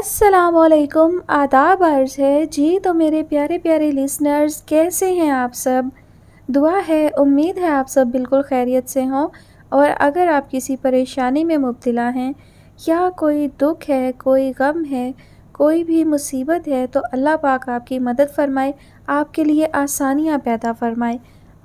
अस्सलाम वालेकुम, आदाब अर्ज़ है जी। तो मेरे प्यारे प्यारे लिसनर्स, कैसे हैं आप सब? दुआ है, उम्मीद है आप सब बिल्कुल खैरियत से हों। और अगर आप किसी परेशानी में मुब्तला हैं या कोई दुख है, कोई गम है, कोई भी मुसीबत है, तो अल्लाह पाक आपकी मदद फ़रमाए, आपके लिए आसानियाँ पैदा फ़रमाए।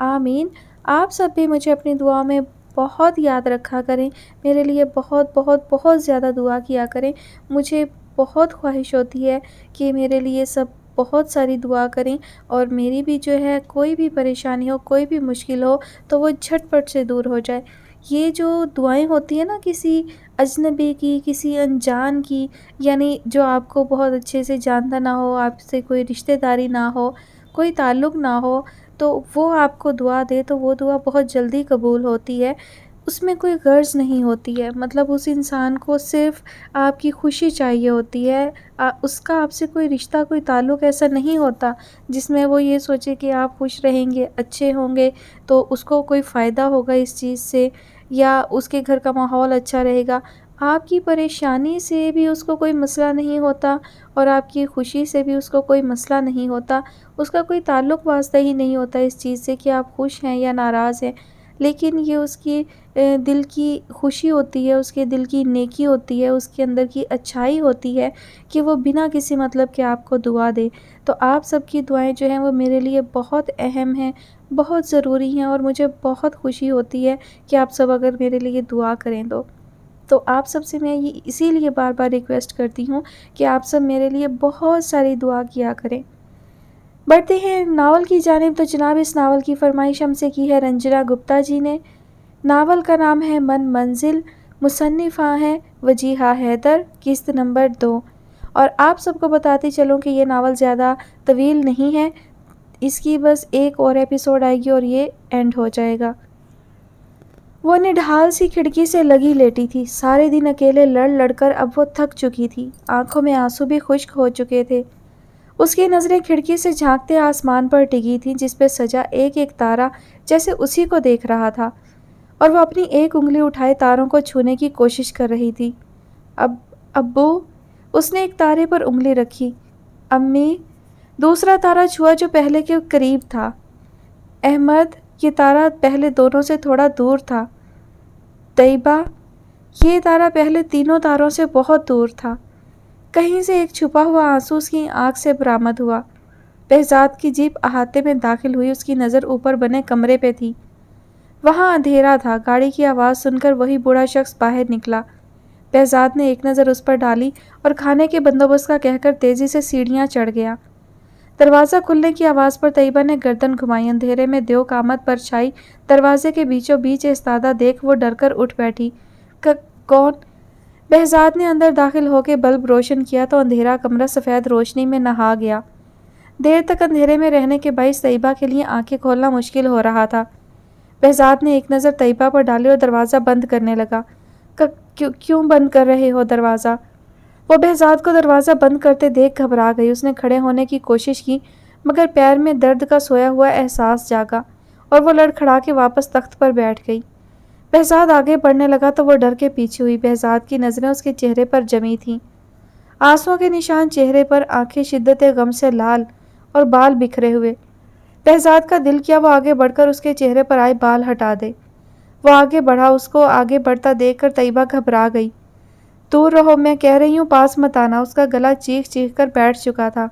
आमीन। आप सब भी मुझे अपनी दुआ में बहुत याद रखा करें। मेरे लिए बहुत बहुत बहुत ज़्यादा दुआ किया करें। मुझे बहुत ख्वाहिश होती है कि मेरे लिए सब बहुत सारी दुआ करें, और मेरी भी जो है कोई भी परेशानी हो, कोई भी मुश्किल हो, तो वो झटपट से दूर हो जाए। ये जो दुआएं होती हैं ना, किसी अजनबी की, किसी अनजान की, यानी जो आपको बहुत अच्छे से जानता ना हो, आपसे कोई रिश्तेदारी ना हो, कोई ताल्लुक़ ना हो, तो वो आपको दुआ दे तो वो दुआ बहुत जल्दी कबूल होती है। उसमें कोई गर्ज़ नहीं होती है, मतलब उस इंसान को सिर्फ़ आपकी खुशी चाहिए होती है। उसका आपसे कोई रिश्ता, कोई ताल्लुक़ ऐसा नहीं होता जिसमें वो ये सोचे कि आप खुश रहेंगे, अच्छे होंगे, तो उसको कोई फ़ायदा होगा इस चीज़ से, या उसके घर का माहौल अच्छा रहेगा। आपकी परेशानी से भी उसको कोई मसला नहीं होता, और आपकी खुशी से भी उसको कोई मसला नहीं होता। उसका कोई ताल्लुक़ वास्ता ही नहीं होता इस चीज़ से कि आप खुश हैं या नाराज़ हैं। लेकिन ये उसकी दिल की खुशी होती है, उसके दिल की नेकी होती है, उसके अंदर की अच्छाई होती है कि वो बिना किसी मतलब के आपको दुआ दे। तो आप सबकी दुआएं जो हैं वो मेरे लिए बहुत अहम हैं, बहुत ज़रूरी हैं, और मुझे बहुत खुशी होती है कि आप सब अगर मेरे लिए दुआ करें तो आप सबसे मैं ये इसीलिए बार बार रिक्वेस्ट करती हूँ कि आप सब मेरे लिए बहुत सारी दुआ किया करें। बढ़ते हैं नावल की जानिब। तो जनाब, इस नावल की फरमाइश हमसे की है रंजना गुप्ता जी ने। नावल का नाम है मन मंजिल, मुसन्निफ़ा हैं वजीहा हैदर, किस्त नंबर 2। और आप सबको बताती चलूँ कि ये नावल ज़्यादा तवील नहीं है, इसकी बस एक और एपिसोड आएगी और ये एंड हो जाएगा। वो निढाल सी खिड़की से लगी लेटी थी। सारे दिन अकेले लड़ लड़कर अब वो थक चुकी थी, आंखों में आंसू भी खुश्क हो चुके थे। उसकी नज़रें खिड़की से झांकते आसमान पर टिकी थीं, जिस पे सजा एक एक तारा जैसे उसी को देख रहा था, और वो अपनी एक उंगली उठाए तारों को छूने की कोशिश कर रही थी। अब अब्बू, उसने एक तारे पर उंगली रखी। अम्मी, दूसरा तारा छुआ जो पहले के करीब था। अहमद, ये तारा पहले दोनों से थोड़ा दूर था। तैयबा, ये तारा पहले तीनों तारों से बहुत दूर था। कहीं से एक छुपा हुआ आंसू उसकी आंख से बरामद हुआ। बहजाद की जीप अहाते में दाखिल हुई। उसकी नज़र ऊपर बने कमरे पे थी। वहाँ अंधेरा था। गाड़ी की आवाज़ सुनकर वही बूढ़ा शख्स बाहर निकला। बहजाद ने एक नज़र उस पर डाली और खाने के बंदोबस्त का कहकर तेज़ी से सीढ़ियाँ चढ़ गया। दरवाज़ा खुलने की आवाज़ पर तैयबा ने गर्दन घुमाई। अंधेरे में देव कामत पर छाई दरवाजे के बीचों बीच इस्तादा देख वो डरकर उठ बैठी। कौन? बहजाद ने अंदर दाखिल होकर बल्ब रोशन किया तो अंधेरा कमरा सफ़ेद रोशनी में नहा गया। देर तक अंधेरे में रहने के बाइस तैयबा के लिए आंखें खोलना मुश्किल हो रहा था। बहजाद ने एक नज़र तैयबा पर डाली और दरवाज़ा बंद करने लगा। क्यों बंद कर रहे हो दरवाज़ा? वो बहजाद को दरवाज़ा बंद करते देख घबरा गई। उसने खड़े होने की कोशिश की, मगर पैर में दर्द का सोया हुआ एहसास जागा और वो लड़खड़ा के वापस तख्त पर बैठ गई। बहजाद आगे बढ़ने लगा तो वो डर के पीछे हुई। बहजाद की नज़रें उसके चेहरे पर जमी थीं, आंसुओं के निशान चेहरे पर, आंखें शिद्दत गम से लाल और बाल बिखरे हुए। बहजाद का दिल किया वो आगे बढ़कर उसके चेहरे पर आए बाल हटा दे। वो आगे बढ़ा। उसको आगे बढ़ता देखकर तैयबा घबरा गई। दूर रहो, मैं कह रही हूँ, पास मत आना। उसका गला चीख चीख कर बैठ चुका था।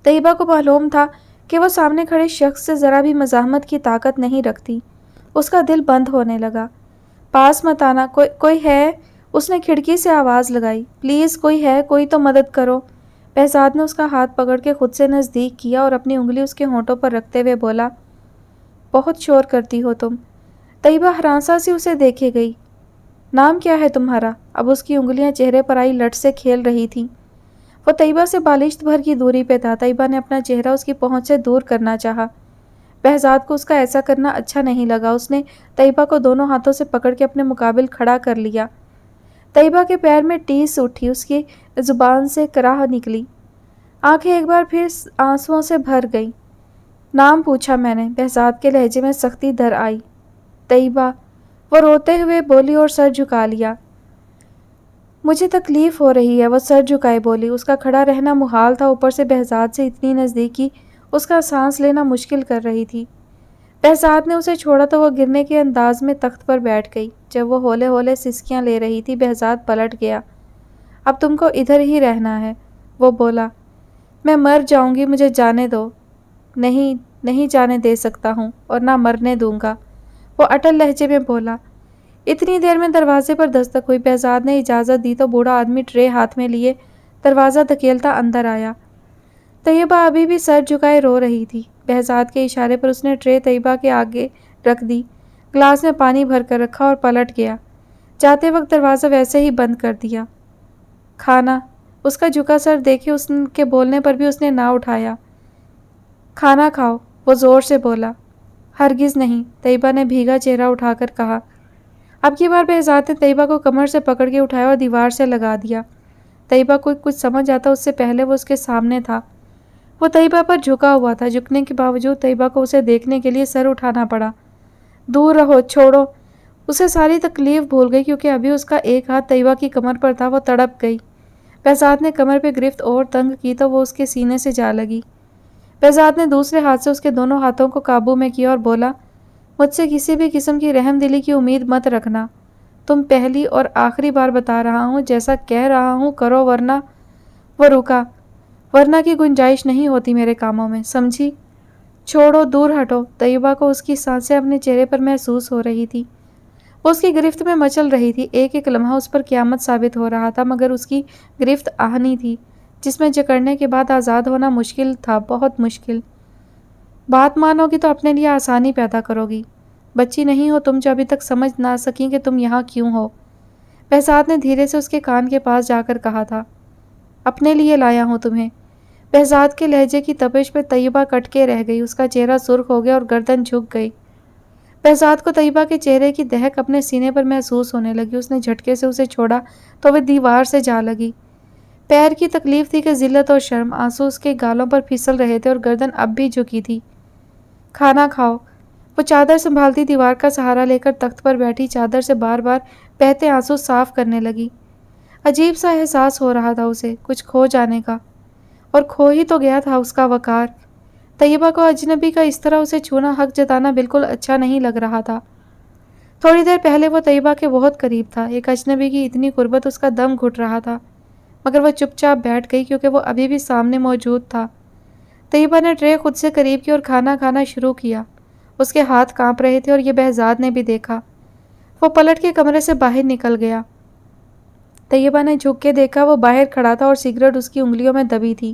तैयबा को मालूम था कि वो सामने खड़े शख्स से ज़रा भी मज़ाहमत की ताकत नहीं रखती। उसका दिल बंद होने लगा। पास मत आना। कोई है? उसने खिड़की से आवाज़ लगाई। प्लीज़, कोई है? कोई तो मदद करो। बहजाद ने उसका हाथ पकड़ के खुद से नज़दीक किया और अपनी उंगली उसके होंठों पर रखते हुए बोला, बहुत शोर करती हो तुम। तैयबा हरासा सी उसे देखे गई। नाम क्या है तुम्हारा? अब उसकी उंगलियां चेहरे पर आई लट से खेल रही थीं। वो तैयबा से बालिश्त भर की दूरी पे था। तैयबा ने अपना चेहरा उसकी पहुंच से दूर करना चाहा। बहजाद को उसका ऐसा करना अच्छा नहीं लगा। उसने तैयबा को दोनों हाथों से पकड़ के अपने मुकाबिल खड़ा कर लिया। तैयबा के पैर में टीस उठी। उसकी जुबान से कराह निकली। आंखें एक बार फिर आंसुओं से भर गईं। नाम पूछा मैंने। बहजाद के लहजे में सख्ती दर आई। तैयबा, वो रोते हुए बोली और सर झुका लिया। مجھے تکلیف ہو رہی ہے، وہ سر جھکائے بولی۔ اس کا کھڑا رہنا محال تھا، اوپر سے بہزاد سے اتنی نزدیکی اس کا سانس لینا مشکل کر رہی تھی۔ بہزاد نے اسے چھوڑا تو وہ گرنے کے انداز میں تخت پر بیٹھ گئی۔ جب وہ ہولے ہولے سسکیاں لے رہی تھی، بہزاد پلٹ گیا۔ اب تم کو ادھر ہی رہنا ہے، وہ بولا۔ میں مر جاؤں گی، مجھے جانے دو۔ نہیں جانے دے سکتا ہوں اور نہ مرنے دوں گا، وہ اٹل لہجے میں بولا۔ اتنی دیر میں دروازے پر دستک ہوئی۔ بہزاد نے اجازت دی تو بوڑھا آدمی ٹرے ہاتھ میں لیے دروازہ دھکیلتا اندر آیا۔ طیبہ ابھی بھی سر جھکائے رو رہی تھی۔ بہزاد کے اشارے پر اس نے ٹرے طیبہ کے آگے رکھ دی، گلاس میں پانی بھر کر رکھا اور پلٹ گیا۔ جاتے وقت دروازہ ویسے ہی بند کر دیا۔ کھانا، اس کا جھکا سر دیکھے اس کے بولنے پر بھی اس نے نہ اٹھایا۔ کھانا کھاؤ، وہ زور سے بولا۔ ہرگز نہیں، طیبہ نے بھیگا چہرہ اٹھا کر کہا۔ اب کی بار بہزاد نے طیبہ کو کمر سے پکڑ کے اٹھایا اور دیوار سے لگا دیا۔ طیبہ کو کچھ سمجھ آتا اس سے پہلے وہ اس کے سامنے تھا۔ وہ طیبہ پر جھکا ہوا تھا، جھکنے کے باوجود طیبہ کو اسے دیکھنے کے لیے سر اٹھانا پڑا۔ دور رہو، چھوڑو، اسے ساری تکلیف بھول گئی کیونکہ ابھی اس کا ایک ہاتھ طیبہ کی کمر پر تھا۔ وہ تڑپ گئی۔ بہزاد نے کمر پہ گرفت اور تنگ کی تو وہ اس کے سینے سے جا لگی۔ بہزاد نے دوسرے ہاتھ سے اس کے دونوں ہاتھوں کو قابو میں کیا اور بولا، مجھ سے کسی بھی قسم کی رحم دلی کی امید مت رکھنا۔ تم پہلی اور آخری بار بتا رہا ہوں، جیسا کہہ رہا ہوں کرو ورنہ۔ وہ رکا۔ ورنہ کی گنجائش نہیں ہوتی میرے کاموں میں، سمجھی؟ چھوڑو، دور ہٹو۔ طیبہ کو اس کی سانسیں اپنے چہرے پر محسوس ہو رہی تھی۔ وہ اس کی گرفت میں مچل رہی تھی۔ ایک ایک لمحہ اس پر قیامت ثابت ہو رہا تھا، مگر اس کی گرفت آہنی تھی جس میں جکڑنے کے بعد آزاد ہونا مشکل تھا، بہت مشکل۔ بات مانو گی تو اپنے لیے آسانی پیدا کرو گی۔ بچی نہیں ہو تم جو ابھی تک سمجھ نہ سکی کہ تم یہاں کیوں ہو، بہزاد نے دھیرے سے اس کے کان کے پاس جا کر کہا تھا۔ اپنے لیے لایا ہوں تمہیں۔ بہزاد کے لہجے کی تپش پہ طیبہ کٹ کے رہ گئی، اس کا چہرہ سرخ ہو گیا اور گردن جھک گئی۔ بہزاد کو طیبہ کے چہرے کی دہک اپنے سینے پر محسوس ہونے لگی۔ اس نے جھٹکے سے اسے چھوڑا تو وہ دیوار سے جا لگی۔ پیر کی تکلیف تھی کہ ذلت اور شرم، آنسو اس کے گالوں پر پھسل رہے تھے اور گردن اب بھی جھکی تھی۔ کھانا کھاؤ۔ وہ چادر سنبھالتی دیوار کا سہارا لے کر تخت پر بیٹھی، چادر سے بار بار بہتے آنسو صاف کرنے لگی۔ عجیب سا احساس ہو رہا تھا اسے، کچھ کھو جانے کا، اور کھو ہی تو گیا تھا اس کا وقار۔ طیبہ کو اجنبی کا اس طرح اسے چھونا، حق جتانا بالکل اچھا نہیں لگ رہا تھا۔ تھوڑی دیر پہلے وہ طیبہ کے بہت قریب تھا، ایک اجنبی کی اتنی قربت اس کا دم گھٹ رہا تھا، مگر وہ چپ چاپ بیٹھ گئی کیونکہ وہ ابھی بھی سامنے موجود تھا۔ طیبہ نے ٹرے خود سے قریب کی اور کھانا کھانا شروع کیا۔ اس کے ہاتھ کانپ رہے تھے اور یہ بہزاد نے بھی دیکھا۔ وہ پلٹ کے کمرے سے باہر نکل گیا۔ طیبہ نے جھک کے دیکھا، وہ باہر کھڑا تھا اور سگریٹ اس کی انگلیوں میں دبی تھی۔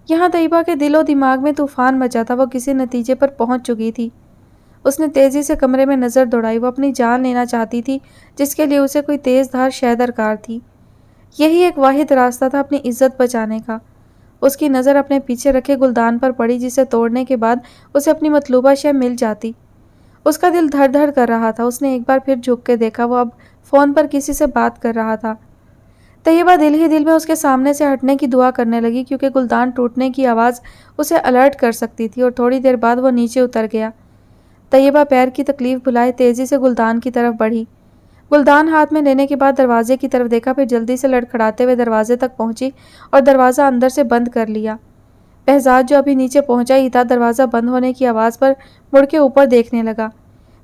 یہاں طیبہ کے دل و دماغ میں طوفان مچا تھا، وہ کسی نتیجے پر پہنچ چکی تھی۔ اس نے تیزی سے کمرے میں نظر دوڑائی، وہ اپنی جان لینا چاہتی تھی جس کے لیے اسے کوئی تیز دھار شے درکار تھی۔ یہی ایک واحد راستہ تھا اپنی عزت بچانے کا۔ اس کی نظر اپنے پیچھے رکھے گلدان پر پڑی جسے توڑنے کے بعد اسے اپنی مطلوبہ شے مل جاتی۔ اس کا دل دھڑ دھڑ کر رہا تھا۔ اس نے ایک بار پھر جھک کے دیکھا، وہ اب فون پر کسی سے بات کر رہا تھا۔ طیبہ دل ہی دل میں اس کے سامنے سے ہٹنے کی دعا کرنے لگی کیونکہ گلدان ٹوٹنے کی آواز اسے الرٹ کر سکتی تھی، اور تھوڑی دیر بعد وہ نیچے اتر گیا۔ طیبہ پیر کی تکلیف بھلائے تیزی سے گلدان کی طرف بڑھی۔ گلدان ہاتھ میں لینے کے بعد دروازے کی طرف دیکھا، پھر جلدی سے لڑکھڑاتے ہوئے دروازے تک پہنچی اور دروازہ اندر سے بند کر لیا۔ بہزاد جو ابھی نیچے پہنچا ہی تھا، دروازہ بند ہونے کی آواز پر مڑ کے اوپر دیکھنے لگا۔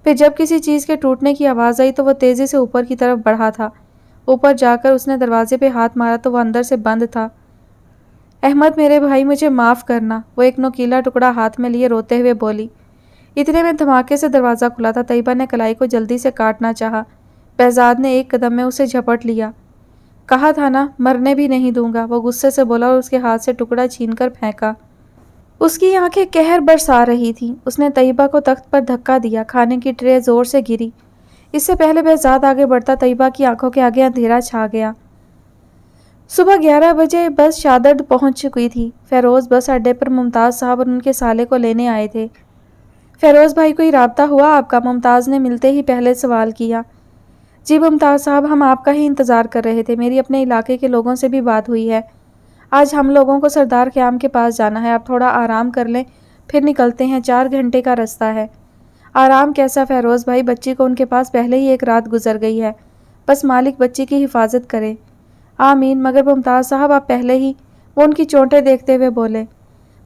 پھر جب کسی چیز کے ٹوٹنے کی آواز آئی تو وہ تیزی سے اوپر کی طرف بڑھا تھا۔ اوپر جا کر اس نے دروازے پہ ہاتھ مارا تو وہ اندر سے بند تھا۔ احمد میرے بھائی، مجھے معاف کرنا، وہ ایک نوکیلا ٹکڑا ہاتھ میں لیے روتے ہوئے بولی۔ اتنے میں دھماکے سے دروازہ کھلا تھا۔ طیبہ نے کلائی کو جلدی سے کاٹنا چاہا، بہزاد نے ایک قدم میں اسے جھپٹ لیا۔ کہا تھا نا، مرنے بھی نہیں دوں گا، وہ غصے سے بولا اور اس کے ہاتھ سے ٹکڑا چھین کر پھینکا۔ اس کی آنکھیں قہر برسا رہی تھیں۔ اس نے طیبہ کو تخت پر دھکا دیا، کھانے کی ٹرے زور سے گری۔ اس سے پہلے بہزاد آگے بڑھتا، طیبہ کی آنکھوں کے آگے اندھیرا چھا گیا۔ صبح 11 بجے بس شادرڈ پہنچ چکی تھی۔ فیروز بس اڈے پر ممتاز صاحب اور ان کے سالے کو لینے آئے تھے۔ فیروز بھائی، کوئی رابطہ ہوا آپ کا؟ ممتاز نے ملتے ہی پہلے سوال کیا۔ جی ممتاز صاحب، ہم آپ کا ہی انتظار کر رہے تھے۔ میری اپنے علاقے کے لوگوں سے بھی بات ہوئی ہے۔ آج ہم لوگوں کو سردار خیام کے پاس جانا ہے۔ آپ تھوڑا آرام کر لیں، پھر نکلتے ہیں، 4 گھنٹے کا رستہ ہے۔ آرام کیسا فیروز بھائی، بچی کو ان کے پاس پہلے ہی ایک رات گزر گئی ہے، بس مالک بچی کی حفاظت کرے۔ आमीन। मगर मुमताज़ साहब आप पहले ही, वो उनकी चोटें देखते हुए बोले।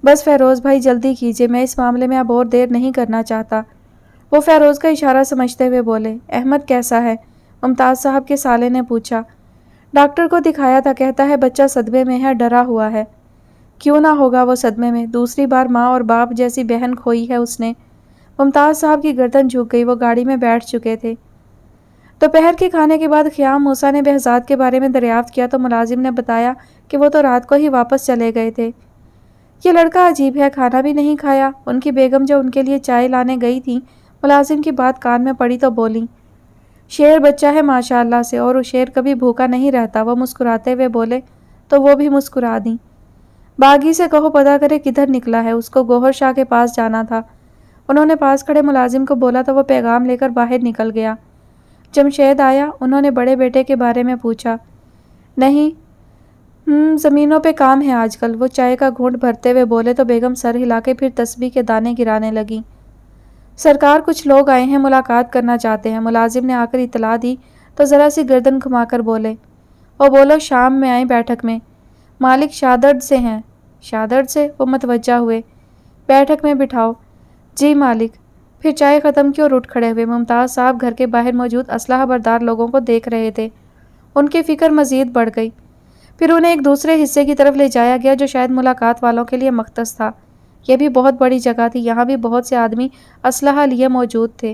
बस फ़ेरोज़ भाई जल्दी कीजिए, मैं इस मामले में अब और देर नहीं करना चाहता। वो फ़ेरोज़ का इशारा समझते हुए बोले। अहमद कैसा है? मुमताज़ साहब के साले ने पूछा। डॉक्टर को दिखाया था, कहता है बच्चा सदमे में है, डरा हुआ है। क्यों ना होगा वो सदमे में, दूसरी बार माँ और बाप जैसी बहन खोई है उसने। मुमताज़ साहब की गर्दन झुक गई, वो गाड़ी में बैठ चुके थे। दोपहर के खाने के बाद ख़याम मूसा ने बहज़ाद के बारे में दरियाफ्त किया तो मुलाजिम ने बताया कि वो तो रात को ही वापस चले गए थे। ये लड़का अजीब है, खाना भी नहीं खाया। उनकी बेगम जो उनके लिए चाय लाने गई थी, मुलाजिम की बात कान में पड़ी तो बोली, शेर बच्चा है माशाअल्लाह से, और वो शेर कभी भूखा नहीं रहता। वो मुस्कुराते हुए बोले तो वो भी मुस्कुरा दी। बागी से कहो पता करे किधर निकला है, उसको गौहर शाह के पास जाना था। उन्होंने पास खड़े मुलाजिम को बोला तो वो पैगाम लेकर बाहर निकल गया। जमशेद आया, उन्होंने बड़े बेटे के बारे में पूछा। नहीं, ज़मीनों पे काम है आजकल। वो चाय का घूंट भरते हुए बोले तो बेगम सर हिला के फिर तस्बीह के दाने गिराने लगी। सरकार कुछ लोग आए हैं, मुलाकात करना चाहते हैं। मुलाजिम ने आकर इतला दी तो ज़रा सी गर्दन घुमाकर बोले, और बोलो शाम में आए बैठक में। मालिक शादर्द से हैं। शादर्द से? वो मतवज्जा हुए। बैठक में बिठाओ। जी मालिक। फिर चाय ख़त्म की और उठ खड़े हुए। मुमताज़ साहब घर के बाहर मौजूद असलहा बरदार लोगों को देख रहे थे। उनकी फ़िक्र मज़ीद बढ़ गई। फिर उन्हें एक दूसरे हिस्से की तरफ ले जाया गया जो शायद मुलाकात वालों के लिए मख्तस था। यह भी बहुत बड़ी जगह थी, यहाँ भी बहुत से आदमी असलहा लिए मौजूद थे।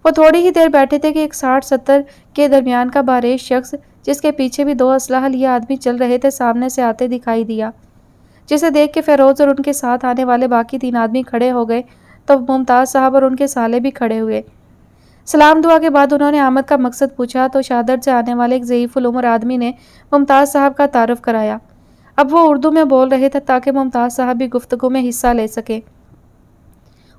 वो थोड़ी ही देर बैठे थे कि एक 60-70 के दरमियान का बारेश शख्स, जिसके पीछे भी 2 असलहा लिए आदमी चल रहे थे, सामने से आते दिखाई दिया, जिसे देख के फ़ेरोज़ और उनके साथ आने वाले बाकी 3 आदमी खड़े हो गए तो मुमताज़ साहब और उनके साले भी खड़े हुए। सलाम दुआ के बाद उन्होंने आमद का मकसद पूछा तो शादर्द से आने वाले एक ज़ईफ़ुल उम्र आदमी ने मुमताज़ साहब का तारुफ कराया। अब वो उर्दू में बोल रहे थे ताकि मुमताज़ साहब भी गुफ्तगू में हिस्सा ले सके।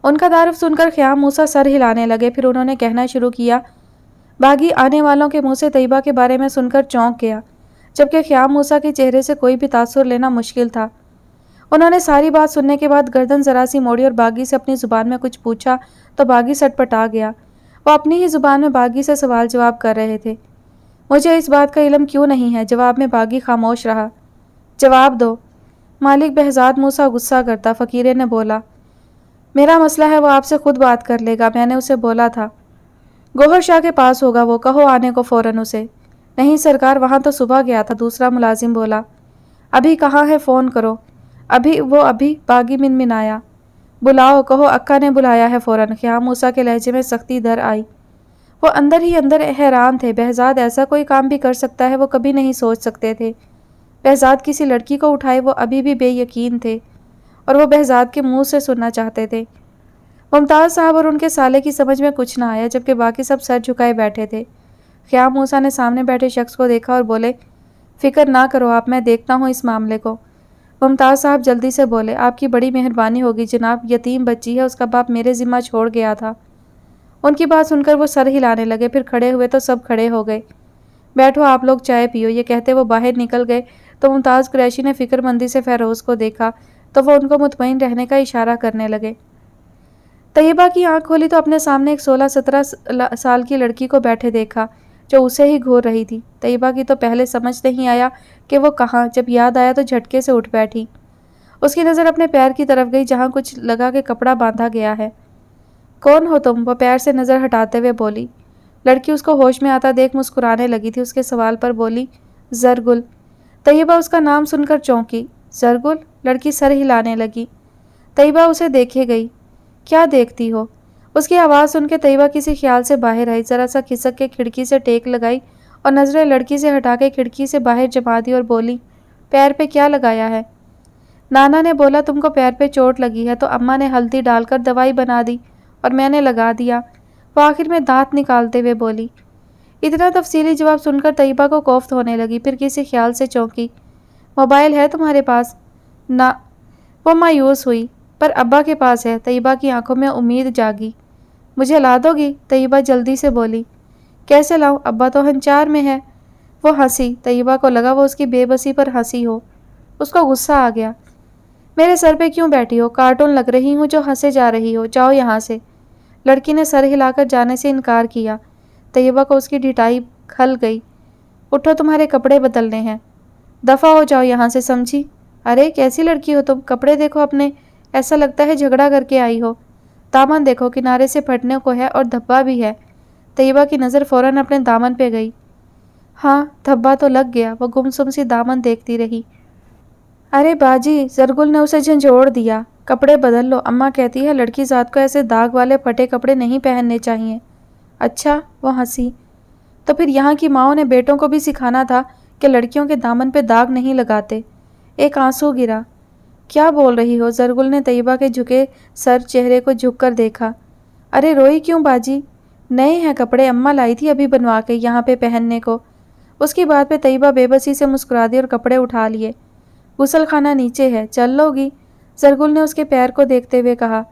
उनका तारुफ सुनकर ख़याम मूसा सर हिलाने लगे। फिर उन्होंने कहना शुरू किया। बागी आने वालों के मुँह से तैयबा के बारे में सुनकर चौंक गया, जबकि ख़याम मूसा के चेहरे से कोई भी तासुर लेना मुश्किल था। उन्होंने सारी बात सुनने के बाद गर्दन ज़रा सी मोड़ी और बागी से अपनी ज़ुबान में कुछ पूछा तो बागी सटपटा गया। वो अपनी ही ज़ुबान में बागी से सवाल जवाब कर रहे थे। मुझे इस बात का इल्म क्यों नहीं है? जवाब में बागी खामोश रहा। जवाब दो। मालिक बहज़ाद मूसा गुस्सा करता फ़कीरे ने बोला, मेरा मसला है, वो आपसे खुद बात कर लेगा। मैंने उसे बोला था गौहर शाह के पास होगा वो, कहो आने को फ़ौरन उसे। नहीं सरकार, वहाँ तो सुबह गया था। दूसरा मुलाजिम बोला। अभी कहाँ है? फ़ोन करो। अभी बागी मिनमिनाया। बुलाओ, कहो अक्का ने बुलाया है फ़ौरन। ख़याम मूसा के लहजे में सख्ती दर आई। वो अंदर ही अंदर हैरान थे। बहज़ाद ऐसा कोई काम भी कर सकता है, वो कभी नहीं सोच सकते थे। बहज़ाद किसी लड़की को उठाए, वो अभी भी बेयकीन थे और वो बहज़ाद के मुंह से सुनना चाहते थे। मुमताज़ साहब और उनके साले की समझ में कुछ ना आया, जबकि बाकी सब सर झुकाए बैठे थे। ख़याम मूसा ने सामने बैठे शख्स को देखा और बोले, फ़िक्र ना करो आप, मैं देखता हूँ इस मामले को। मुमताज़ साहब जल्दी से बोले, आपकी बड़ी मेहरबानी होगी जनाब, यतीम बच्ची है, उसका बाप मेरे ज़िम्मा छोड़ गया था। उनकी बात सुनकर वो सर हिलाने लगे, फिर खड़े हुए तो सब खड़े हो गए। बैठो आप लोग, चाय पियो। ये कहते वो बाहर निकल गए तो मुमताज़ कुरैशी ने फ़िक्रमंदी से फ़ेरोज़ को देखा तो वो उनको मुतमईन रहने का इशारा करने लगे। तैयबा की आंख खोली तो अपने सामने एक 16-17 साल की लड़की को बैठे देखा जो उसे ही घूर रही थी। तैयबा की तो पहले समझ नहीं आया कि वो कहाँ, जब याद आया तो झटके से उठ बैठी। उसकी नज़र अपने पैर की तरफ गई जहाँ कुछ लगा के कपड़ा बांधा गया है। कौन हो तुम? वो पैर से नज़र हटाते हुए बोली। लड़की उसको होश में आता देख मुस्कुराने लगी थी। उसके सवाल पर बोली, ज़रगुल। तैयबा उसका नाम सुनकर चौंकी। ज़रगुल? लड़की सर हिलाने लगी। तैयबा उसे देखे गई। क्या देखती हो? उसकी आवाज़ सुन के तैयबा किसी ख्याल से बाहर आई, ज़रा सा खिसक के खिड़की से टेक लगाई और नज़रें लड़की से हटा के खिड़की से बाहर जमा दी और बोली, पैर पे क्या लगाया है? नाना ने बोला तुमको पैर पे चोट लगी है तो अम्मा ने हल्दी डालकर दवाई बना दी और मैंने लगा दिया। वो आखिर में दांत निकालते हुए बोली। इतना तफसीली जवाब सुनकर तैयबा को कोफ्त होने लगी, फिर किसी ख्याल से चौंकी। मोबाइल है तुम्हारे पास? ना। वो मायूस हुई। पर अब्बा के पास है। तैयबा की आंखों में उम्मीद जागी। मुझे ला दोगी? तैयबा जल्दी से बोली। कैसे लाऊं? अब्बा तो हंचार में है। वो हंसी। तैयबा को लगा वो उसकी बेबसी पर हंसी हो। उसको गुस्सा आ गया। मेरे सर पे क्यों बैठी हो? कार्टून लग रही हूँ जो हंसे जा रही हो, जाओ यहाँ से। लड़की ने सर हिलाकर जाने से इनकार किया। तैयबा को उसकी ढिठाई खल गई। اٹھو تمہارے کپڑے بدلنے ہیں، دفع ہو جاؤ یہاں سے، سمجھی؟ ارے کیسی لڑکی ہو تم، کپڑے دیکھو اپنے، ایسا لگتا ہے جھگڑا کر کے آئی ہو۔ دامن دیکھو کنارے سے پھٹنے کو ہے اور دھبا بھی ہے۔ طیبہ کی نظر فوراً اپنے دامن پہ گئی۔ ہاں دھبا تو لگ گیا، وہ گمسم سی دامن دیکھتی رہی۔ ارے باجی، زرگل نے اسے جھنجھوڑ دیا، کپڑے بدل لو، اماں کہتی ہے لڑکی ذات کو ایسے داغ والے پھٹے کپڑے نہیں پہننے چاہیے۔ اچھا، وہ ہنسی۔ تو پھر یہاں کی ماؤں نے بیٹوں کو بھی سکھانا تھا کہ لڑکیوں کے دامن پہ داغ نہیں لگاتے۔ ایک آنسو گرا۔ کیا بول رہی ہو؟ زرگل نے طیبہ کے جھکے سر چہرے کو جھک کر دیکھا۔ ارے روئی کیوں باجی؟ نئے ہیں کپڑے، اماں لائی تھی ابھی بنوا کے یہاں پہ پہننے کو۔ اس کی بات پہ طیبہ بے بسی سے مسکرا دی اور کپڑے اٹھا لیے۔ غسل خانہ نیچے ہے، چل لو گی؟ زرگل نے اس کے پیر کو دیکھتے ہوئے کہا۔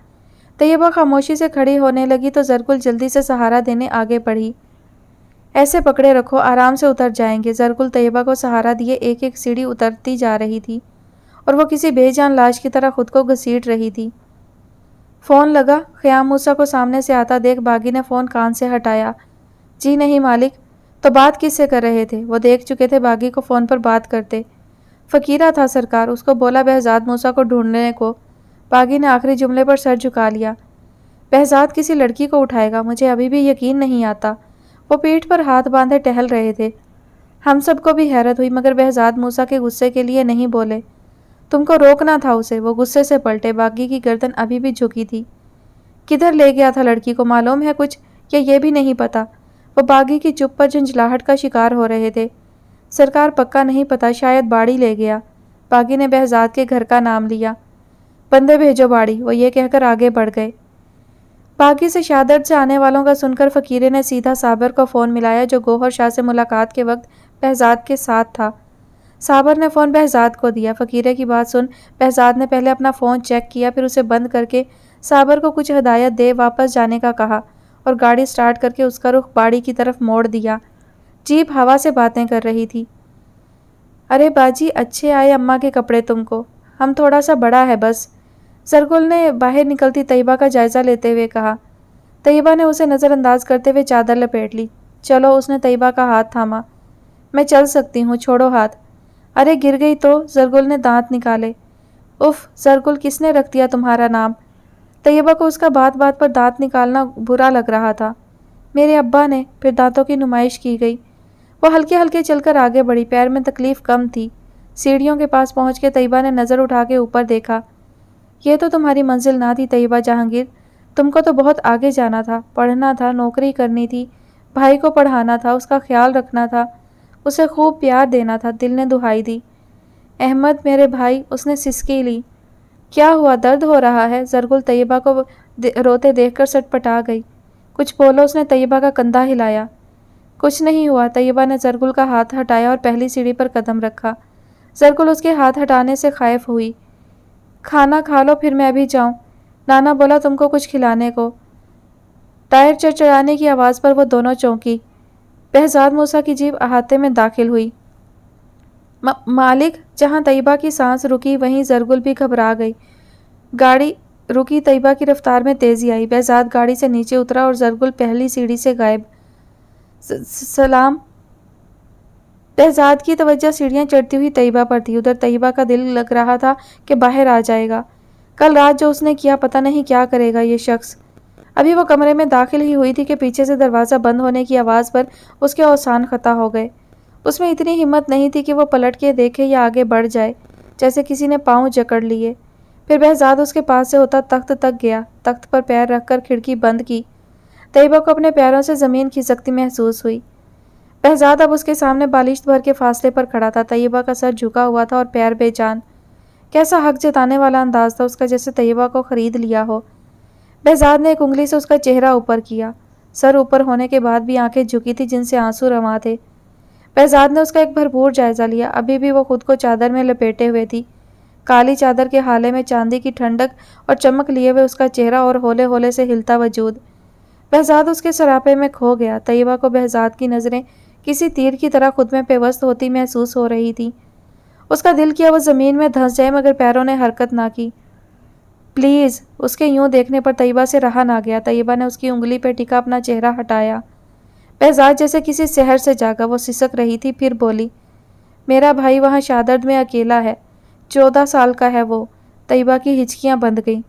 طیبہ خاموشی سے کھڑی ہونے لگی تو زرگل جلدی سے سہارا دینے آگے بڑھی۔ ایسے پکڑے رکھو، آرام سے اتر جائیں گے۔ زرگل طیبہ کو سہارا دیے ایک ایک سیڑھی اترتی جا رہی تھی اور وہ کسی بے جان لاش کی طرح خود کو گھسیٹ رہی تھی۔ فون لگا؟ خیام موسیٰ کو سامنے سے آتا دیکھ باغی نے فون کان سے ہٹایا۔ جی نہیں مالک۔ تو بات کس سے کر رہے تھے؟ وہ دیکھ چکے تھے باغی کو فون پر بات کرتے۔ فقیرہ تھا سرکار، اس کو بولا بہزاد موسیٰ کو ڈھونڈنے کو۔ باغی نے آخری جملے پر سر جھکا لیا۔ بہزاد کسی لڑکی کو اٹھائے گا؟ مجھے ابھی بھی یقین نہیں آتا۔ وہ پیٹھ پر ہاتھ باندھے ٹہل رہے تھے۔ ہم سب کو بھی حیرت ہوئی مگر بہزاد موسیٰ کے غصے کے لیے نہیں بولے۔ تم کو روکنا تھا اسے، وہ غصے سے پلٹے۔ باغی کی گردن ابھی بھی جھکی تھی۔ کدھر لے گیا تھا لڑکی کو؟ معلوم ہے کچھ یا یہ بھی نہیں پتا؟ وہ باغی کی چپ پر جھنجھلاہٹ کا شکار ہو رہے تھے۔ سرکار پکا نہیں پتا، شاید باڑی لے گیا۔ باغی نے بہزاد کے گھر کا نام لیا۔ بندے بھیجو باڑی، وہ یہ کہہ کر آگے بڑھ گئے۔ باغی سے شادرد سے آنے والوں کا سن کر فقیرے نے سیدھا صابر کو فون ملایا جو گوہر شاہ سے ملاقات کے وقت بہزاد کے ساتھ تھا۔ صابر نے فون بہزاد کو دیا۔ فقیرے کی بات سن بہزاد نے پہلے اپنا فون چیک کیا، پھر اسے بند کر کے صابر کو کچھ ہدایت دے واپس جانے کا کہا اور گاڑی سٹارٹ کر کے اس کا رخ باڑی کی طرف موڑ دیا۔ جیپ ہوا سے باتیں کر رہی تھی۔ ارے باجی اچھے آئے اماں کے کپڑے تم کو، ہم تھوڑا سا بڑا ہے بس۔ زرگل نے باہر نکلتی طیبہ کا جائزہ لیتے ہوئے کہا۔ طیبہ نے اسے نظر انداز کرتے ہوئے چادر لپیٹ لی۔ چلو، اس نے طیبہ کا ہاتھ تھاما۔ میں چل سکتی ہوں، چھوڑو ہاتھ۔ ارے گر گئی تو؟ زرگل نے دانت نکالے۔ اف زرگل، کس نے رکھ دیا تمہارا نام؟ طیبہ کو اس کا بات بات پر دانت نکالنا برا لگ رہا تھا۔ میرے ابا نے، پھر دانتوں کی نمائش کی گئی۔ وہ ہلکے ہلکے چل کر آگے بڑھی، پیر میں تکلیف کم تھی۔ سیڑھیوں کے پاس پہنچ کے طیبہ نے نظر اٹھا کے اوپر دیکھا۔ یہ تو تمہاری منزل نہ تھی طیبہ جہانگیر، تم کو تو بہت آگے جانا تھا، پڑھنا تھا، نوکری کرنی تھی، بھائی کو پڑھانا تھا، اس کا خیال رکھنا تھا، اسے خوب پیار دینا تھا۔ دل نے دہائی دی۔ احمد میرے بھائی، اس نے سسکی لی۔ کیا ہوا، درد ہو رہا ہے؟ زرگل طیبہ کو روتے دیکھ کر سٹ پٹا گئی۔ کچھ بولو، اس نے طیبہ کا کندھا ہلایا۔ کچھ نہیں ہوا۔ طیبہ نے زرگل کا ہاتھ ہٹایا اور پہلی سیڑھی پر قدم رکھا۔ زرگل اس کے ہاتھ ہٹانے سے خائف ہوئی۔ کھانا کھا لو پھر میں بھی جاؤں، نانا بولا تم کو کچھ کھلانے کو۔ ٹائر چڑچڑانے کی آواز پر وہ دونوں چونکی۔ بہزاد موسیٰ کی جیپ احاطے میں داخل ہوئی۔ مالک، جہاں طیبہ کی سانس رکی وہیں زرگل بھی گھبرا گئی۔ گاڑی رکی، طیبہ کی رفتار میں تیزی آئی۔ بہزاد گاڑی سے نیچے اترا اور زرگل پہلی سیڑھی سے غائب۔ سلام۔ بہزاد کی توجہ سیڑھیاں چڑھتی ہوئی طیبہ پر تھی۔ ادھر طیبہ کا دل لگ رہا تھا کہ باہر آ جائے گا۔ کل رات جو اس نے کیا، پتہ نہیں کیا کرے گا یہ شخص۔ ابھی وہ کمرے میں داخل ہی ہوئی تھی کہ پیچھے سے دروازہ بند ہونے کی آواز پر اس کے اوسان خطا ہو گئے۔ اس میں اتنی ہمت نہیں تھی کہ وہ پلٹ کے دیکھے یا آگے بڑھ جائے، جیسے کسی نے پاؤں جکڑ لیے۔ پھر بہزاد اس کے پاس سے ہوتا تخت تک گیا، تخت پر پیر رکھ کر کھڑکی بند کی۔ طیبہ کو اپنے پیروں سے زمین کھسکتی محسوس ہوئی۔ بہزاد اب اس کے سامنے بالشت بھر کے فاصلے پر کھڑا تھا۔ طیبہ کا سر جھکا ہوا تھا اور پیر بے جان۔ کیسا حق جتانے والا انداز تھا اس کا، جیسے طیبہ کو خرید لیا ہو۔ بہزاد نے ایک انگلی سے اس کا چہرہ اوپر کیا۔ سر اوپر ہونے کے بعد بھی آنکھیں جھکی تھی جن سے آنسو رواں تھے۔ بہزاد نے اس کا ایک بھرپور جائزہ لیا۔ ابھی بھی وہ خود کو چادر میں لپیٹے ہوئے تھی۔ کالی چادر کے ہالے میں چاندی کی ٹھنڈک اور چمک لیے ہوئے اس کا چہرہ اور ہولے ہولے سے ہلتا وجود۔ بہزاد اس کے سراپے میں کھو گیا۔ طیبہ کو بہزاد کی نظریں کسی تیر کی طرح خود میں پیوست ہوتی محسوس ہو رہی تھی۔ اس کا دل کیا وہ زمین میں دھنس جائے مگر پیروں نے حرکت نہ کی۔ پلیز، اس کے یوں دیکھنے پر طیبہ سے رہا نہ گیا۔ طیبہ نے اس کی انگلی پہ ٹکا اپنا چہرہ ہٹایا۔ बहज़ाद जैसे किसी सहर से जागा, वो सिसक रही थी, फिर बोली, मेरा भाई वहाँ शादर्द में अकेला है, 14 साल का है वो। तैयबा की हिचकियाँ बंध गईं।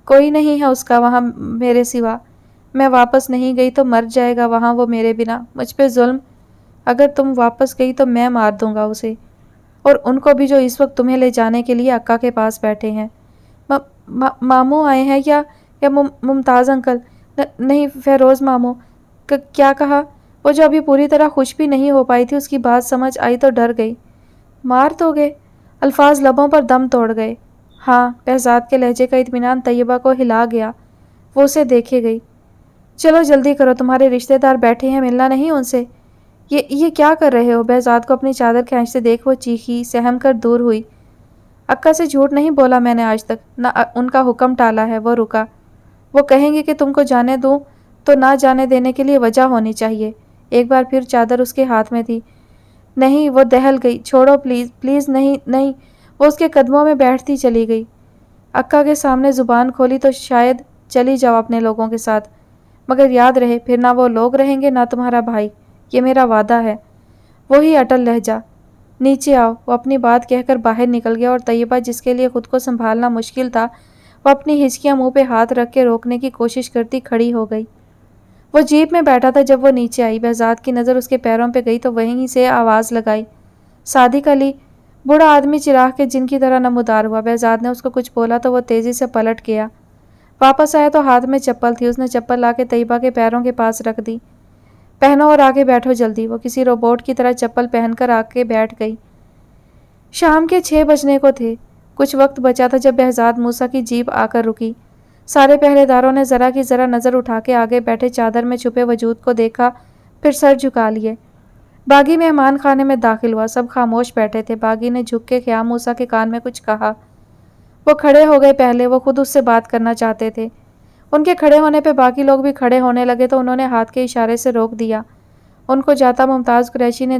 कोई नहीं है उसका वहाँ मेरे सिवा। मैं वापस नहीं गई तो मर जाएगा वहाँ वो मेरे बिना। मुझ पे जुल्म। अगर तुम वापस गई तो मैं मार दूंगा उसे, और उनको भी जो इस वक्त तुम्हें ले जाने के लिए अक्का के पास बैठे हैं। मामू आए हैं या मुमताज़ अंकल? नहीं, फ़ेरोज़ मामू। क्या कहा? वो जो अभी पूरी तरह खुश भी नहीं हो पाई थी, उसकी बात समझ आई तो डर गई। मार दोगे? अल्फाज लबों पर दम तोड़ गए। हाँ, बहज़ाद के लहजे का इत्मीनान तैयबा को हिला गया। वो उसे देखे गई। चलो जल्दी करो, तुम्हारे रिश्तेदार बैठे हैं, मिलना नहीं उनसे? ये क्या कर रहे हो? बहज़ाद को अपनी चादर खींचते देख वो चीखी, सहम कर दूर हुई। अक्का से झूठ नहीं बोला मैंने आज तक, ना उनका हुक्म टाला है। वो रुका। वो कहेंगे कि तुमको जाने दूं तो ना जाने देने के लिए वजह होनी चाहिए। एक बार फिर चादर उसके हाथ में थी। नहीं, वो दहल गई। छोड़ो प्लीज़, प्लीज़, नहीं नहीं। वो उसके कदमों में बैठती चली गई। अक्का के सामने ज़ुबान खोली तो शायद चली जाओ अपने लोगों के साथ, मगर याद रहे फिर ना वो लोग रहेंगे ना तुम्हारा भाई। ये मेरा वादा है। वही अटल लहजा। नीचे आओ। वो अपनी बात कहकर बाहर निकल गया और तैयबा, जिसके लिए खुद को संभालना मुश्किल था, वो अपनी हिचकियां मुंह पे हाथ रख के रोकने की कोशिश करती खड़ी हो गई। वो जीप में बैठा था जब वो नीचे आई। बहज़ाद की नज़र उसके पैरों पे गई तो वहीं से आवाज़ लगाई, सादिक अली। बूढ़ा आदमी चिराग के जिन की तरह नमूदार हुआ। बहज़ाद ने उसको कुछ बोला तो वो तेज़ी से पलट गया। वापस आया तो हाथ में चप्पल थी। उसने चप्पल ला के तैयबा के पैरों के पास रख दी। पहनो और आगे बैठो जल्दी। वो किसी रोबोट की तरह चप्पल पहनकर आके बैठ गई। शाम के 6 बजने को थे। कुछ वक्त बचा था जब बहज़ाद मूसा की जीप आकर रुकी। सारे पहरेदारों ने ज़रा की ज़रा नज़र उठा के आगे बैठे चादर में छुपे वजूद को देखा, फिर सर झुका लिए। बागी मेहमान खाने में दाखिल हुआ। सब खामोश बैठे थे। बागी ने झुक के ख़याम मूसा के कान में कुछ कहा। वो खड़े हो गए। पहले वो खुद उससे बात करना चाहते थे। उनके खड़े होने पे बाकी लोग भी खड़े होने लगे तो उन्होंने हाथ के इशारे से रोक दिया। उनको जाता मुमताज़ कुरैशी ने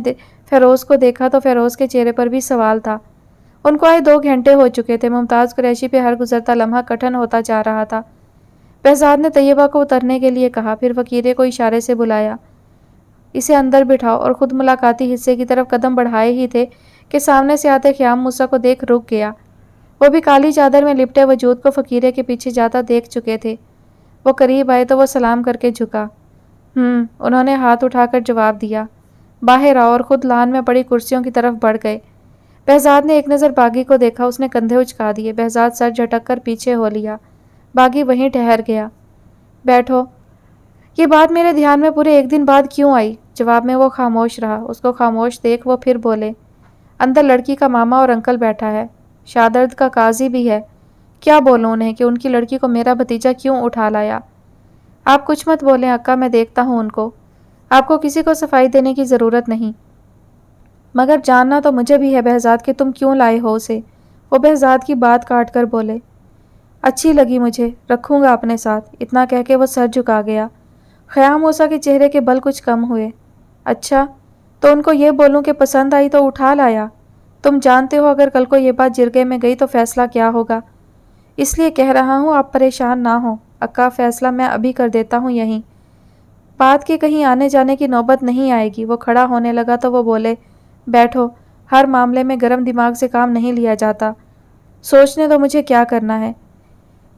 फ़ेरोज़ को देखा तो फ़ेरोज़ के चेहरे पर भी सवाल था। उनको आए 2 घंटे हो चुके थे। मुमताज़ कुरैशी पे हर गुजरता लम्हा कठिन होता जा रहा था। बहज़ाद ने तैयबा को उतरने के लिए कहा, फिर वकीरे को इशारे से बुलाया, इसे अंदर बिठाओ, और खुद मुलाकाती हिस्से की तरफ कदम बढ़ाए ही थे कि सामने से आते ख़याम मूसा को देख रुक गया। वो भी काली चादर में लिपटे वजूद को फ़कीरे के पीछे जाता देख चुके थे। वो करीब आए तो वो सलाम करके झुका। उन्होंने हाथ उठाकर जवाब दिया। बाहर आओ, और खुद लान में पड़ी कुर्सियों की तरफ बढ़ गए। बहज़ाद ने एक नज़र बागी को देखा। उसने कंधे उचका दिए। बहज़ाद सर झटक कर पीछे हो लिया। बागी वहीं ठहर गया। बैठो। ये बात मेरे ध्यान में पूरे 1 दिन बाद क्यों आई? जवाब में वो खामोश रहा। उसको खामोश देख वो फिर बोले, अंदर लड़की का मामा और अंकल बैठा है, शादर्द का काजी भी है। क्या बोलूं उन्हें कि उनकी लड़की को मेरा भतीजा क्यों उठा लाया? आप कुछ मत बोलें अक्का, मैं देखता हूँ उनको। आपको किसी को सफाई देने की ज़रूरत नहीं, मगर जानना तो मुझे भी है बहज़ाद कि तुम क्यों लाए हो उसे। वो बहज़ाद की बात काट कर बोले, अच्छी लगी मुझे, रखूँगा अपने साथ। इतना कह के वो सर झुका गया। ख़याम मूसा के चेहरे के बल कुछ कम हुए। अच्छा, तो उनको ये बोलूँ कि पसंद आई तो उठा लाया? तुम जानते हो अगर कल को ये बात जिरगे में गई तो फ़ैसला क्या होगा। इसलिए कह रहा हूँ, आप परेशान ना हो अक्का, फ़ैसला मैं अभी कर देता हूँ यहीं। बात के कहीं आने जाने की नौबत नहीं आएगी। वो खड़ा होने लगा तो वो बोले, बैठो। हर मामले में गर्म दिमाग से काम नहीं लिया जाता। सोचने दो मुझे क्या करना है।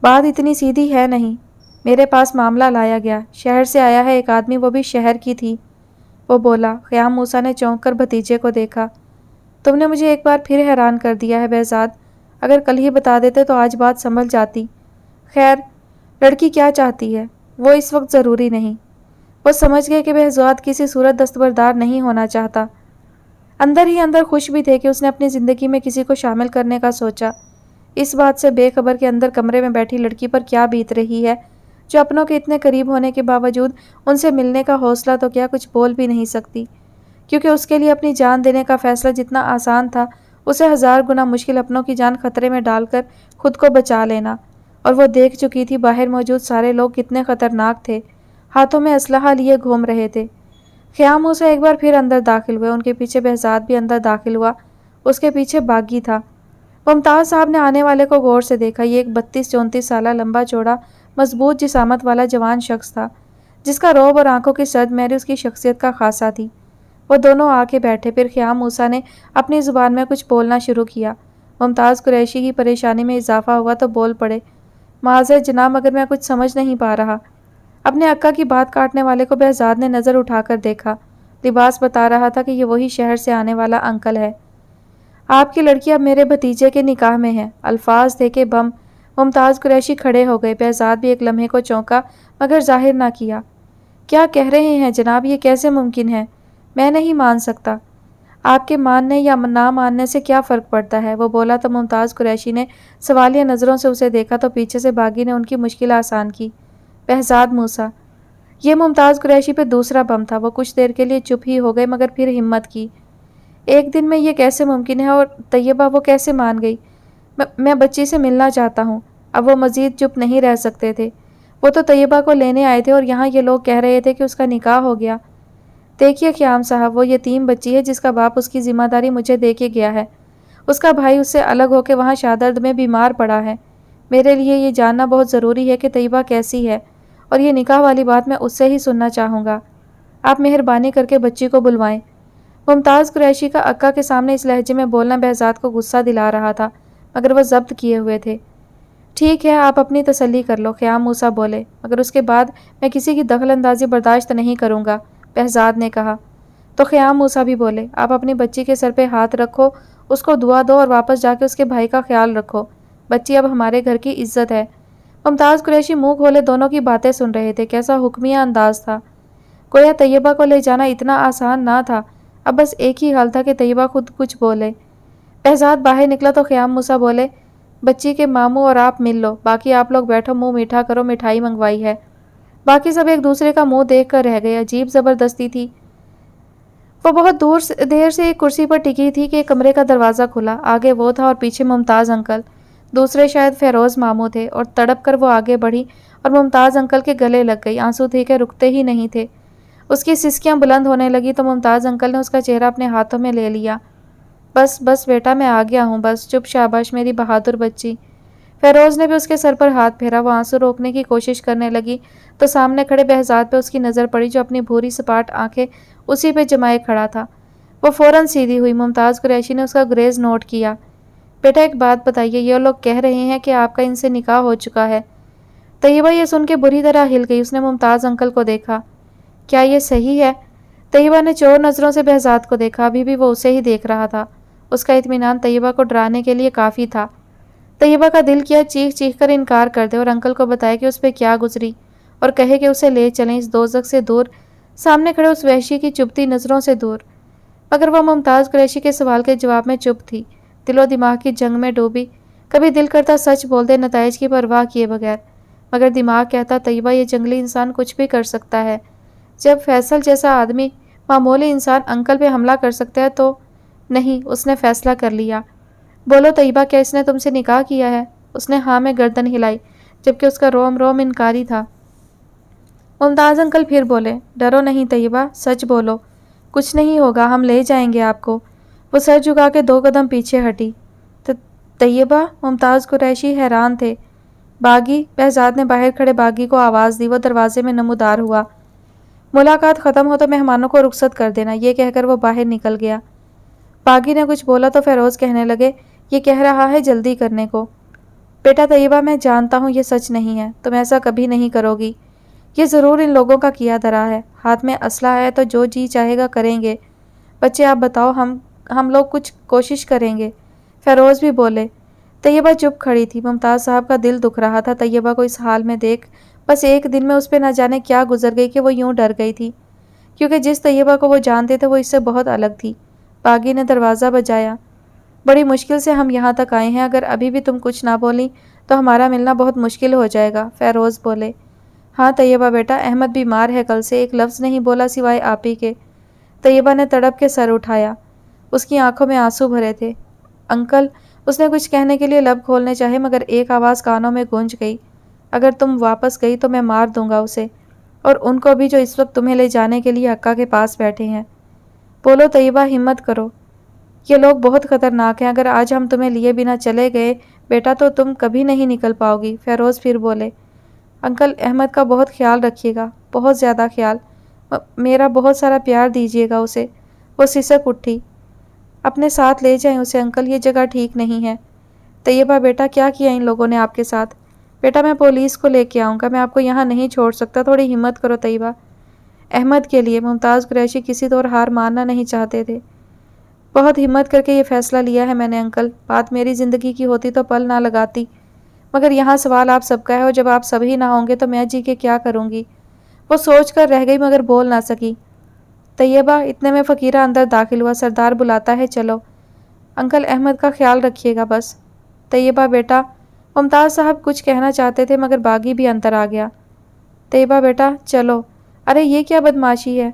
बात इतनी सीधी है नहीं। मेरे पास मामला लाया गया। शहर से आया है एक आदमी, वो भी शहर की थी। वो बोला। ख़याम मूसा ने चौंक कर भतीजे को देखा। तुमने मुझे एक बार फिर हैरान कर दिया है बहज़ाद। अगर कल ही बता देते तो आज बात संभल जाती। खैर, लड़की क्या चाहती है वो इस वक्त ज़रूरी नहीं। वो समझ गए कि बहज़ाद किसी सूरत दस्तबरदार नहीं होना चाहता। अंदर ही अंदर खुश भी थे कि उसने अपनी ज़िंदगी में किसी को शामिल करने का सोचा। इस बात से बेखबर के अंदर कमरे में बैठी लड़की पर क्या बीत रही है, जो अपनों के इतने करीब होने के बावजूद उनसे मिलने का हौसला तो क्या कुछ बोल भी नहीं सकती, क्योंकि उसके लिए अपनी जान देने का फ़ैसला जितना आसान था, उसे 1000 गुना मुश्किल अपनों की जान खतरे में डालकर खुद को बचा लेना। और वो देख चुकी थी बाहर मौजूद सारे लोग कितने ख़तरनाक थे, हाथों में असलहा लिए घूम रहे थे। ख़याम मूसा एक बार फिर अंदर दाखिल हुए। उनके पीछे बहज़ाद भी अंदर दाखिल हुआ। उसके पीछे बागी था। मुमताज़ साहब ने आने वाले को गौर से देखा। ये एक 32-34 साल लंबा चौड़ा मजबूत जिसामत वाला जवान शख्स था, जिसका रौब और आंखों की सर्द मैरी उसकी शख्सियत का खासा थी। वो दोनों आके बैठे। फिर ख़याम मूसा ने अपनी ज़ुबान में कुछ बोलना शुरू किया। मुमताज़ कुरैशी की परेशानी में इजाफा हुआ तो बोल पड़े, माज़रत जनाब, मगर मैं कुछ समझ नहीं पा रहा। अपने अक्का की बात काटने वाले को बहज़ाद ने नज़र उठाकर देखा। लिबास बता रहा था कि ये वही शहर से आने वाला अंकल है। आपकी लड़की अब मेरे भतीजे के निकाह में है। अल्फाज थे कि बम। मुमताज़ कुरैशी खड़े हो गए। बहज़ाद भी एक लम्हे को चौंका मगर जाहिर ना किया। क्या कह रहे हैं जनाब, ये कैसे मुमकिन है? मैं नहीं मान सकता। आपके मानने या ना मानने से क्या फ़र्क पड़ता है? वो बोला तो मुमताज़ कुरैशी ने सवालिया नज़रों से उसे देखा तो पीछे से बागी ने उनकी मुश्किल आसान की। बहज़ाद मूसा। ये मुमताज़ कुरैशी पे दूसरा बम था। वो कुछ देर के लिए चुप ही हो गए मगर फिर हिम्मत की। एक दिन में ये कैसे मुमकिन है? और तैयबा, वो कैसे मान गई? मैं बच्ची से मिलना चाहता हूँ। अब वो मज़ीद चुप नहीं रह सकते थे। वो तो तैयबा को लेने आए थे और यहाँ ये लोग कह रहे थे कि उसका निकाह हो गया। देखिए ख़याम साहब, वो यतीम बच्ची है जिसका बाप उसकी ज़िम्मेदारी मुझे दे के गया है। उसका भाई उससे अलग होकर वहाँ शादर्द में बीमार पड़ा है। मेरे लिए ये जानना बहुत ज़रूरी है कि तैयबा कैसी है, और ये निकाह वाली बात मैं उससे ही सुनना चाहूँगा। आप मेहरबानी करके बच्ची को बुलवाएं। मुमताज़ कुरैशी का अक्का के सामने इस लहजे में बोलना बहज़ाद को गुस्सा दिला रहा था, मगर वह ज़ब्त किए हुए थे। ठीक है, आप अपनी तसल्ली कर लो, ख़याम मूसा बोले, मगर उसके बाद मैं किसी की दखल अंदाजी बर्दाश्त नहीं करूँगा, बहज़ाद ने कहा। तो ख़याम मूसा भी बोले, आप अपनी बच्ची के सर पे हाथ रखो, उसको दुआ दो और वापस जाके उसके भाई का ख्याल रखो। बच्ची अब हमारे घर की इज्जत है। मुमताज़ कुरैशी मुँह खोले दोनों की बातें सुन रहे थे। कैसा हुक्मिया अंदाज था। गोया तैयबा को ले जाना इतना आसान ना था। अब बस एक ही हाल था कि तैयबा खुद कुछ बोले। बहज़ाद बाहर निकला तो ख़याम मूसा बोले, बच्ची के मामू और आप मिल लो, बाकी आप लोग बैठो, मुंह मीठा करो, मिठाई मंगवाई है। बाकी सब एक दूसरे का मुंह देख कर रह गए। अजीब ज़बरदस्ती थी। वो बहुत देर से एक कुर्सी पर टिकी थी कि कमरे का दरवाज़ा खुला। आगे वो था और पीछे मुमताज़ अंकल। दूसरे शायद फ़ेरोज़ मामू थे। और तड़प कर वो आगे बढ़ी और मुमताज़ अंकल के गले लग गई। आंसू थे कि रुकते ही नहीं थे। उसकी सिसकियाँ बुलंद होने लगी तो मुमताज़ अंकल ने उसका चेहरा अपने हाथों में ले लिया। बस बस बेटा, मैं आ गया हूँ, बस चुप, शाबाश मेरी बहादुर बच्ची। फ़ेरोज़ ने भी उसके सर पर हाथ फेरा। वो आंसू रोकने की कोशिश करने लगी तो सामने खड़े बहज़ाद पे उसकी नज़र पड़ी, जो अपनी भूरी सपाट आंखें उसी पे जमाए खड़ा था। वो फ़ौरन सीधी हुई। मुमताज़ कुरैशी ने उसका गुरेज नोट किया। बेटा, एक बात बताइए, ये लोग कह रहे हैं कि आपका इनसे निकाह हो चुका है। तैयबा ये सुन के बुरी तरह हिल गई। उसने मुमताज़ अंकल को देखा। क्या ये सही है? तैयबा ने चोर नज़रों से बहज़ाद को देखा। अभी भी वो उसे ही देख रहा था। उसका इत्मीनान तैयबा को डराने के लिए काफ़ी था। तैयबा का दिल किया चीख चीख कर इनकार कर दे और अंकल को बताया कि उस पर क्या गुजरी, और कहे कि उसे ले चलें इस दोज़ख से दूर, सामने खड़े उस वहशी की चुभती नज़रों से दूर। मगर वह मुमताज़ कुरैशी के सवाल के जवाब में चुप थी। दिलो दिमाग की जंग में डूबी। कभी दिल करता सच बोल दे, नताइज की परवाह किए बगैर, मगर दिमाग कहता तैयबा ये जंगली इंसान कुछ भी कर सकता है। जब फैसल जैसा आदमी, मामूली इंसान अंकल पे हमला कर सकता है तो नहीं। उसने फैसला कर लिया। बोलो तैयबा, क्या इसने तुमसे निकाह किया है? उसने हाँ में गर्दन हिलाई, जबकि उसका रोम रोम इनकारी था। मुमताज़ अंकल फिर बोले, डरो नहीं तैयबा, सच बोलो, कुछ नहीं होगा, हम ले जाएंगे आपको। वो सर झुका के 2 कदम पीछे हटी। तो तैयबा? मुमताज़ कुरैशी हैरान थे। बागी? बहज़ाद ने बाहर खड़े बागी को आवाज़ दी। वो दरवाजे में नमूदार हुआ। मुलाकात ख़त्म हो तो मेहमानों को रुखसत कर देना, ये कहकर वो बाहर निकल गया। बागी ने कुछ बोला तो फ़ेरोज़ कहने लगे, ये कह रहा है जल्दी करने को। बेटा तैयबा, मैं जानता हूँ ये सच नहीं है, तुम ऐसा कभी नहीं करोगी। ये ज़रूर इन लोगों का किया धरा है। हाथ में असला है तो जो जी चाहेगा करेंगे। बच्चे आप बताओ, हम लोग कुछ कोशिश करेंगे। फ़ेरोज़ भी बोले। तैयबा चुप खड़ी थी। मुमताज़ साहब का दिल दुख रहा था तैयबा को इस हाल में देख। बस एक दिन में उस पर न जाने क्या गुजर गई कि वो यूं डर गई थी, क्योंकि जिस तैयबा को वो जानते थे वो इससे बहुत अलग थी। बागी ने दरवाज़ा बजाया। बड़ी मुश्किल से हम यहाँ तक आए हैं, अगर अभी भी तुम कुछ ना बोली तो हमारा मिलना बहुत मुश्किल हो जाएगा, फ़ेरोज़ बोले। हाँ तैयबा बेटा, अहमद बीमार है, कल से एक लफ्ज़ नहीं बोला सिवाय आप ही के। तैयबा ने तड़प के सर उठाया। उसकी आंखों में आंसू भरे थे। अंकल, उसने कुछ कहने के लिए लब खोलने चाहे, मगर एक आवाज़ कानों में गूंज गई, अगर तुम वापस गई तो मैं मार दूंगा उसे, और उनको भी जो इस वक्त तुम्हें ले जाने के लिए अक्का के पास बैठे हैं। बोलो तैयबा, हिम्मत करो, ये लोग बहुत ख़तरनाक हैं। अगर आज हम तुम्हें लिए बिना चले गए बेटा तो तुम कभी नहीं निकल पाओगी। फ़ेरोज़ फिर बोले, अंकल अहमद का बहुत ख्याल रखिएगा, بہت زیادہ خیال، میرا بہت سارا پیار دیجیے گا اسے۔ وہ سسک اٹھی۔ اپنے ساتھ لے جائیں اسے انکل، یہ جگہ ٹھیک نہیں ہے۔ طیبہ بیٹا کیا کیا ان لوگوں نے آپ کے ساتھ؟ بیٹا میں پولیس کو لے کے آؤں گا، میں آپ کو یہاں نہیں چھوڑ سکتا، تھوڑی ہمت کرو طیبہ۔ احمد کے لیے ممتاز قریشی کسی طور ہار ماننا نہیں چاہتے تھے۔ بہت ہمت کر کے یہ فیصلہ لیا ہے میں نے انکل، بات میری زندگی کی ہوتی تو پل نہ لگاتی، مگر یہاں سوال آپ سب کا ہے اور جب آپ سب ہی نہ ہوں گے تو میں جی کے کیا کروں گی؟ وہ سوچ کر رہ گئی مگر بول نہ سکی۔ طیبہ اتنے میں فقیرہ اندر داخل ہوا۔ سردار بلاتا ہے، چلو انکل احمد کا خیال رکھیے گا بس۔ طیبہ بیٹا، ممتاز صاحب کچھ کہنا چاہتے تھے مگر باغی بھی اندر آ گیا۔ طیبہ بیٹا چلو۔ ارے یہ کیا بدماشی ہے؟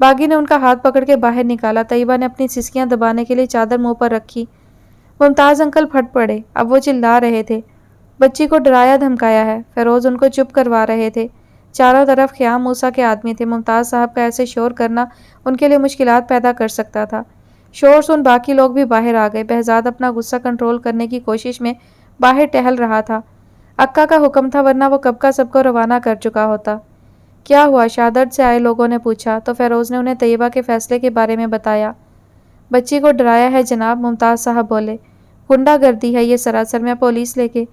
باغی نے ان کا ہاتھ پکڑ کے باہر نکالا۔ طیبہ نے اپنی سسکیاں دبانے کے لیے چادر منہ پر رکھی۔ ممتاز انکل پھٹ پڑے، اب وہ چلا رہے تھے۔ بچی کو ڈرایا دھمکایا ہے۔ فیروز ان کو چپ کروا رہے تھے۔ چاروں طرف خیام موسیٰ کے آدمی تھے۔ ممتاز صاحب کا ایسے شور کرنا ان کے لیے مشکلات پیدا کر سکتا تھا۔ شور سن باقی لوگ بھی باہر آ گئے۔ بہزاد اپنا غصہ کنٹرول کرنے کی کوشش میں باہر ٹہل رہا تھا۔ اکا کا حکم تھا ورنہ وہ کب کا سب کو روانہ کر چکا ہوتا۔ کیا ہوا؟ شادرد سے آئے لوگوں نے پوچھا تو فیروز نے انہیں طیبہ کے فیصلے کے بارے میں بتایا۔ بچی کو ڈرایا ہے جناب، ممتاز صاحب بولے۔ غنڈہ گردی ہے یہ سراسر، میں پولیس لے کے۔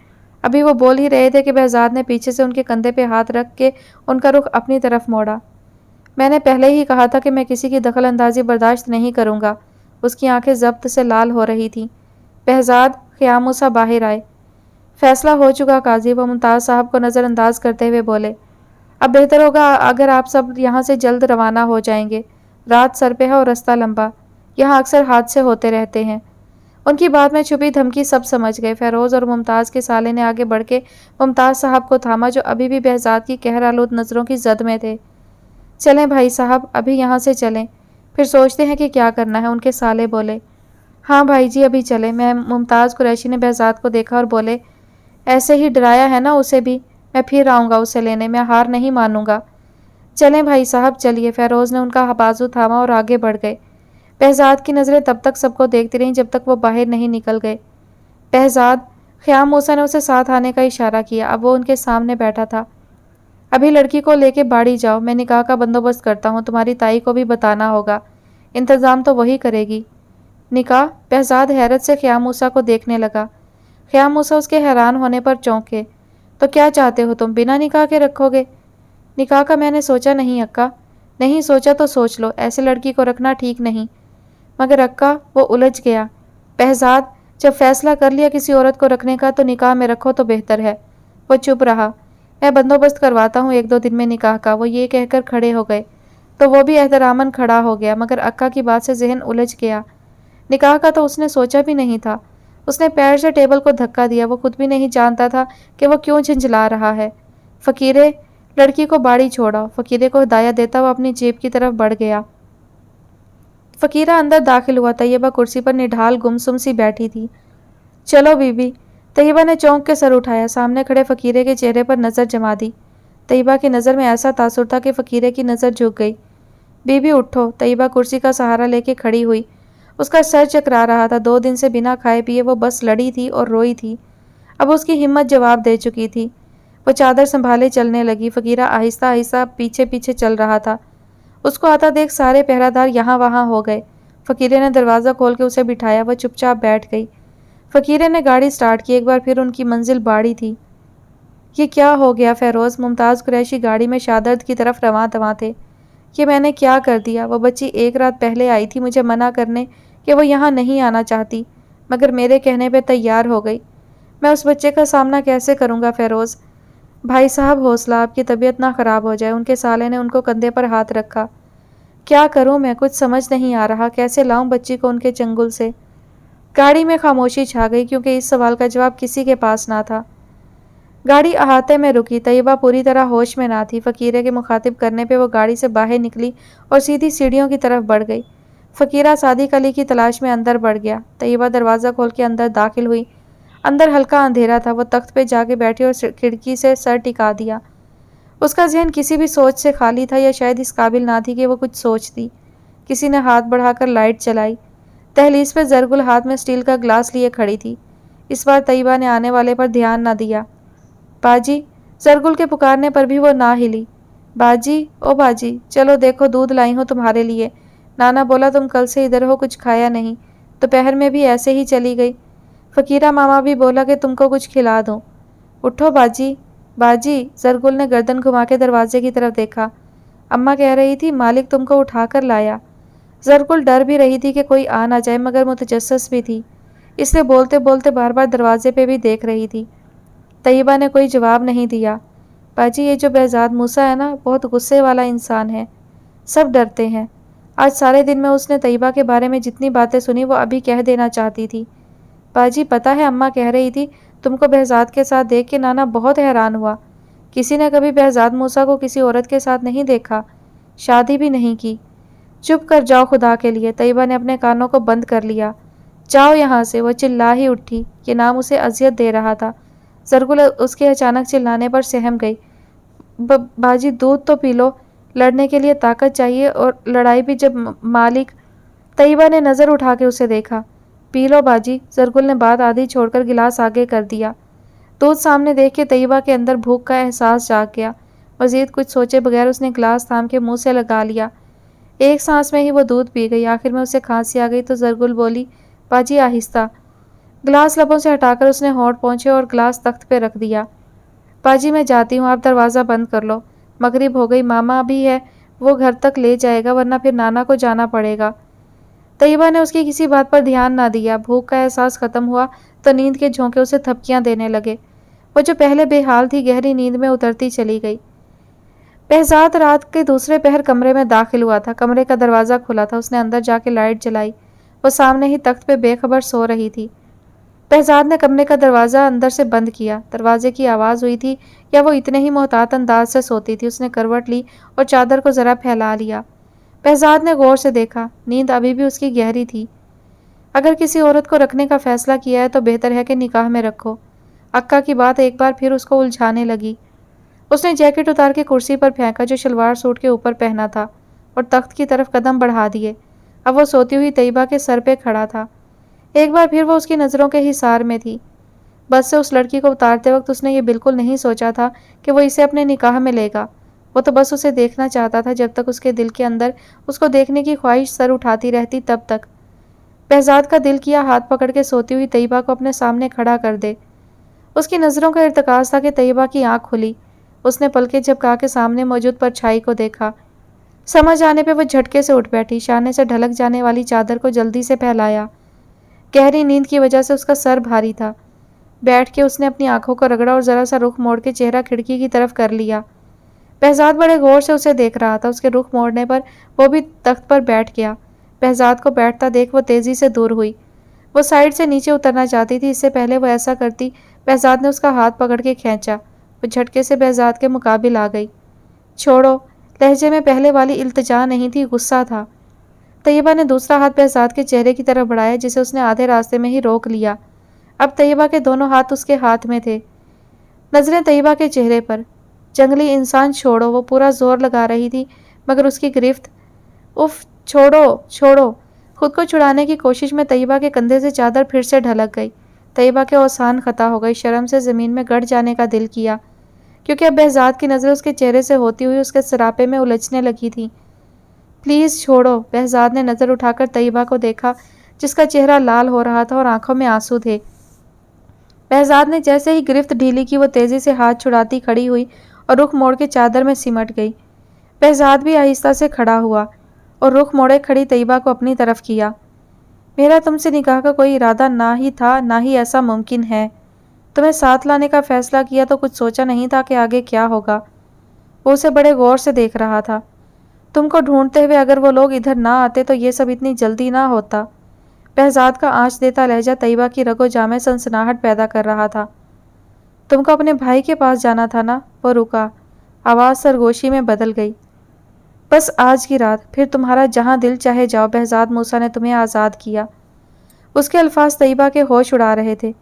ابھی وہ بول ہی رہے تھے کہ بہزاد نے پیچھے سے ان کے کندھے پہ ہاتھ رکھ کے ان کا رخ اپنی طرف موڑا۔ میں نے پہلے ہی کہا تھا کہ میں کسی کی دخل اندازی برداشت نہیں کروں گا۔ اس کی آنکھیں ضبط سے لال ہو رہی تھیں۔ بہزاد، خیام موسیٰ باہر آئے۔ فیصلہ ہو چکا قاضی، وہ ممتاز صاحب کو نظر انداز کرتے ہوئے بولے۔ اب بہتر ہوگا اگر آپ سب یہاں سے جلد روانہ ہو جائیں گے، رات سر پہ ہے اور رستہ لمبا، یہاں اکثر حادثے ہوتے رہتے ہیں۔ ان کی بات میں چھپی دھمکی سب سمجھ گئے۔ فیروز اور ممتاز کے سالے نے آگے بڑھ کے ممتاز صاحب کو تھاما جو ابھی بھی بہزاد کی قہر آلود نظروں کی زد میں تھے۔ چلیں بھائی صاحب، ابھی یہاں سے چلیں، پھر سوچتے ہیں کہ کیا کرنا ہے، ان کے سالے بولے۔ ہاں بھائی جی ابھی چلیں۔ میں ممتاز قریشی نے بہزاد کو دیکھا اور بولے، ایسے ہی ڈرایا ہے نا اسے بھی، میں پھر آؤں گا اسے لینے، میں ہار نہیں مانوں گا۔ چلیں بھائی صاحب چلیے۔ فیروز نے ان کا بازو تھاما اور آگے بڑھ گئے۔ بہزاد کی نظریں تب تک سب کو دیکھتی رہیں جب تک وہ باہر نہیں نکل گئے۔ بہزاد، خیام موسیٰ نے اسے ساتھ آنے کا اشارہ کیا۔ اب وہ ان کے سامنے بیٹھا تھا۔ ابھی لڑکی کو لے کے باڑی جاؤ، میں نکاح کا بندوبست کرتا ہوں، تمہاری تائی کو بھی بتانا ہوگا، انتظام تو وہی کرے گی۔ نکاح؟ بہزاد حیرت سے خیام موسیٰ کو دیکھنے لگا۔ خیام موسیٰ اس کے حیران ہونے پر چونکے۔ تو کیا چاہتے ہو تم، بنا نکاح کے رکھو گے؟ نکاح کا میں نے سوچا نہیں اکا۔ نہیں سوچا تو سوچ لو، ایسے لڑکی کو رکھنا ٹھیک نہیں۔ مگر اکا، وہ الجھ گیا۔ بہزاد، جب فیصلہ کر لیا کسی عورت کو رکھنے کا تو نکاح میں رکھو تو بہتر ہے۔ وہ چپ رہا۔ میں بندوبست کرواتا ہوں 1-2 دن میں نکاح کا، وہ یہ کہہ کر کھڑے ہو گئے۔ تو وہ بھی احتراماً کھڑا ہو گیا، مگر اکا کی بات سے ذہن الجھ گیا۔ نکاح کا تو اس نے سوچا بھی نہیں تھا۔ اس نے پیر سے ٹیبل کو دھکا دیا، وہ خود بھی نہیں جانتا تھا کہ وہ کیوں جھنجھلا رہا ہے۔ فقیرے، لڑکی کو باڑی چھوڑا۔ فقیرے کو ہدایت دیتا وہ اپنی جیب کی طرف بڑھ گیا۔ فقیرہ اندر داخل ہوا۔ طیبہ کرسی پر نڈھال گمسم سی بیٹھی تھی۔ چلو بی بی۔ طیبہ نے چونک کے سر اٹھایا، سامنے کھڑے فقیرے کے چہرے پر نظر جما دی۔ طیبہ کی نظر میں ایسا تاثر تھا کہ فقیرے کی نظر جھک گئی۔ بی بی اٹھو۔ طیبہ کرسی کا سہارا لے کے کھڑی ہوئی۔ اس کا سر چکرا رہا تھا۔ 2 دن سے بنا کھائے پیے وہ بس لڑی تھی اور روئی تھی۔ اب اس کی ہمت جواب دے چکی تھی۔ وہ چادر سنبھالے چلنے لگی۔ فقیرہ آہستہ آہستہ پیچھے پیچھے چل رہا تھا۔ اس کو آتا دیکھ سارے پہرہ دار یہاں وہاں ہو گئے۔ فقیرے نے دروازہ کھول کے اسے بٹھایا، وہ چپ چاپ بیٹھ گئی۔ فقیرے نے گاڑی سٹارٹ کی۔ ایک بار پھر ان کی منزل باڑی تھی۔ یہ کیا ہو گیا فیروز؟ ممتاز قریشی گاڑی میں شادرد کی طرف رواں دواں تھے۔ یہ میں نے کیا کر دیا؟ وہ بچی 1 رات پہلے آئی تھی مجھے منع کرنے کہ وہ یہاں نہیں آنا چاہتی، مگر میرے کہنے پہ تیار ہو گئی۔ میں اس بچے کا سامنا کیسے کروں گا فیروز؟ بھائی صاحب حوصلہ، آپ کی طبیعت نہ خراب ہو جائے۔ ان کے سالے نے ان کو کندھے پر ہاتھ رکھا۔ کیا کروں میں، کچھ سمجھ نہیں آ رہا، کیسے لاؤں بچی کو ان کے چنگل سے؟ گاڑی میں خاموشی چھا گئی کیونکہ اس سوال کا جواب کسی کے پاس نہ تھا۔ گاڑی احاطے میں رکی۔ طیبہ پوری طرح ہوش میں نہ تھی۔ فقیرے کے مخاطب کرنے پہ وہ گاڑی سے باہر نکلی اور سیدھی سیڑھیوں کی طرف بڑھ گئی۔ فقیرہ صادق علی کی تلاش میں اندر بڑھ گیا۔ طیبہ دروازہ کھول کے اندر داخل ہوئی۔ اندر ہلکا اندھیرا تھا۔ وہ تخت پہ جا کے بیٹھی اور کھڑکی سے سر ٹکا دیا۔ اس کا ذہن کسی بھی سوچ سے خالی تھا یا شاید اس قابل نہ تھی کہ وہ کچھ سوچتی۔ کسی نے ہاتھ بڑھا کر لائٹ چلائی۔ دہلیز پہ زرگل ہاتھ میں اسٹیل کا گلاس لیے کھڑی تھی۔ اس بار طیبہ نے آنے والے پر دھیان نہ دیا۔ باجی، زرگل کے پکارنے پر بھی وہ نہ ہلی۔ बाजी, ओ बाजी, चलो देखो दूध लाई हूँ तुम्हारे लिए। नाना बोला तुम कल से इधर हो, कुछ खाया नहीं, दोपहर में भी ऐसे ही चली गई। फकीरा मामा भी बोला कि तुमको कुछ खिला दूँ। उठो बाजी। बाजी, जरगुल ने गर्दन घुमा के दरवाजे की तरफ देखा। अम्मा कह रही थी मालिक तुमको उठाकर लाया। जरगुल डर भी रही थी कि कोई आ ना जाए, मगर मुतजस्सिस भी थी, इसलिए बोलते बोलते बार बार दरवाजे पे भी देख रही थी। तैयबा ने कोई जवाब नहीं दिया। बाजी, ये जो बेहजाद मूसा है ना, बहुत गुस्से वाला इंसान है, सब डरते हैं। आज सारे दिन में उसने तैयबा के बारे में जितनी बातें सुनी वो अभी कह देना चाहती थी। बाजी, पता है अम्मा कह रही थी तुमको बेहजाद के साथ देख के नाना बहुत हैरान हुआ। किसी ने कभी बेहजाद मूसा को किसी औरत के साथ नहीं देखा, शादी भी नहीं की। चुप कर जाओ खुदा के लिए। तैयबा ने अपने कानों को बंद कर लिया। जाओ यहाँ से। वो चिल्ला ही उठी, ये नाम उसे अजियत दे रहा था। जरगुल उसके अचानक चिल्लाने पर सहम गई। बाजी, दूध तो पी लो, लड़ने के लिए ताकत चाहिए, और लड़ाई भी जब मालिक। तैयबा ने नज़र उठा के उसे देखा। पी लो बाजी। जरगुल ने बात आधी छोड़कर गिलास आगे कर दिया। दूध सामने देख के तैयबा के अंदर भूख का एहसास जाग गया। मजीद कुछ सोचे बगैर उसने गिलास थाम के मुंह से लगा लिया। एक सांस में ही वो दूध पी गई। आखिर में उसे खांसी आ गई तो जरगुल बोली, बाजी आहिस्ता। गिलास लबों से हटाकर उसने होंठ पोंछे और गिलास तख्त पे रख दिया। बाजी, मैं जाती हूँ, आप दरवाज़ा बंद कर लो, मगरिब हो गई, मामा भी है, वो घर तक ले जाएगा, वरना फिर नाना को जाना पड़ेगा। तैयबा ने उसकी किसी बात पर ध्यान ना दिया। भूख का एहसास खत्म हुआ तो नींद के झोंके उसे थपकियां देने लगे। वो जो पहले बेहाल थी गहरी नींद में उतरती चली गई। बेहजाद रात के दूसरे पहर कमरे में दाखिल हुआ था। कमरे का दरवाज़ा खुला था। उसने अंदर जाके लाइट जलाई। वो सामने ही तख्त पे बेखबर सो रही थी। बेहजाद ने कमरे का दरवाज़ा अंदर से बंद किया। दरवाजे की आवाज़ हुई थी या वो इतने ही मोहतात अंदाज से सोती थी। उसने करवट ली और चादर को ज़रा फैला लिया। बेहजाद ने गौर से देखा। नींद अभी भी उसकी गहरी थी। अगर किसी औरत को रखने का फैसला किया है तो बेहतर है कि निकाह में रखो। अक्का की बात एक बार फिर उसको उलझाने लगी। उसने जैकेट उतार के कुर्सी पर फेंका जो शलवार सूट के ऊपर पहना था, और तख्त की तरफ कदम बढ़ा दिए। अब वो सोती हुई तैयबा के सर पे खड़ा था। एक बार फिर वो उसकी नज़रों के हिसार में थी। बस से उस लड़की को उतारते वक्त उसने ये बिल्कुल नहीं सोचा था कि वो इसे अपने निकाह में लेगा। वो तो बस उसे देखना चाहता था। जब तक उसके दिल के अंदर उसको देखने की ख्वाहिश सर उठाती रहती तब तक। बेहजाद का दिल किया हाथ पकड़ के सोती हुई तैयबा को अपने सामने खड़ा कर दे। उसकी नज़रों का इर्तिकाज था कि तैयबा की आंख खुली। उसने पलकें झपका के सामने मौजूद परछाई को देखा। समझ आने पे वो झटके से उठ बैठी। शाने से ढलक जाने वाली चादर को जल्दी से फैलाया। गहरी नींद की वजह से उसका सर भारी था। बैठ के उसने अपनी आंखों को रगड़ा और ज़रा सा रुख मोड़ के चेहरा खिड़की की तरफ कर लिया। बेहजाद बड़े गौर से उसे देख रहा था। उसके रुख मोड़ने पर वो भी तख्त पर बैठ गया। बेहजाद को बैठता देख वो तेज़ी से दूर हुई। वो साइड से नीचे उतरना चाहती थी। इससे पहले वो ऐसा करती बेहजाद ने उसका हाथ पकड़ के खींचा। वो झटके से बेहजाद के मुकाबिल आ गई। छोड़ो। लहजे में पहले वाली इल्तिजा नहीं थी, गुस्सा था। तैयबा ने दूसरा हाथ बेहजाद के चेहरे की तरफ बढ़ाया जिसे उसने आधे रास्ते में ही रोक लिया। अब तैयबा के दोनों हाथ उसके हाथ में थे। नजरें तैयबा के चेहरे पर। जंगली इंसान छोड़ो। वो पूरा जोर लगा रही थी मगर उसकी गिरफ्त। उफ, छोड़ो छोड़ो। खुद को छुड़ाने की कोशिश में तैयबा के कंधे से चादर फिर से ढलक गई। तैयबा के औसान खता हो गई। शर्म से ज़मीन में गड़ जाने का दिल किया, क्योंकि अब बेहजाद की नज़रें उसके चेहरे से होती हुई उसके सरापे में उलझने लगी थी। प्लीज़ छोड़ो। बेहजाद ने नज़र उठाकर तैयबा को देखा जिसका चेहरा लाल हो रहा था और आंखों में आंसू थे। बेहजाद ने जैसे ही गिरफ्त ढीली की वो तेज़ी से हाथ छुड़ाती खड़ी हुई और रुख मोड़ के चादर में सिमट गई। बेहजाद भी आहिस्ता से खड़ा हुआ और रुख मोड़े खड़ी तैयबा को अपनी तरफ किया। मेरा तुमसे निकाह का कोई इरादा ना ही था, ना ही ऐसा मुमकिन है। तुम्हें साथ लाने का फैसला किया तो कुछ सोचा नहीं था कि आगे क्या होगा। वो उसे बड़े गौर से देख रहा था। तुमको ढूंढते हुए अगर वो लोग इधर ना आते तो ये सब इतनी जल्दी ना होता। बेहजाद का आँच देता लहजा तैयबा की रगो जामे सनसनाहट पैदा कर रहा था। तुमको अपने भाई के पास जाना था ना। वो रुका। आवाज़ सरगोशी में बदल गई। बस आज की रात, फिर तुम्हारा जहाँ दिल चाहे जाओ। बेहजाद मूसा ने तुम्हें आज़ाद किया। उसके अल्फाज तैयबा के होश उड़ा रहे थे।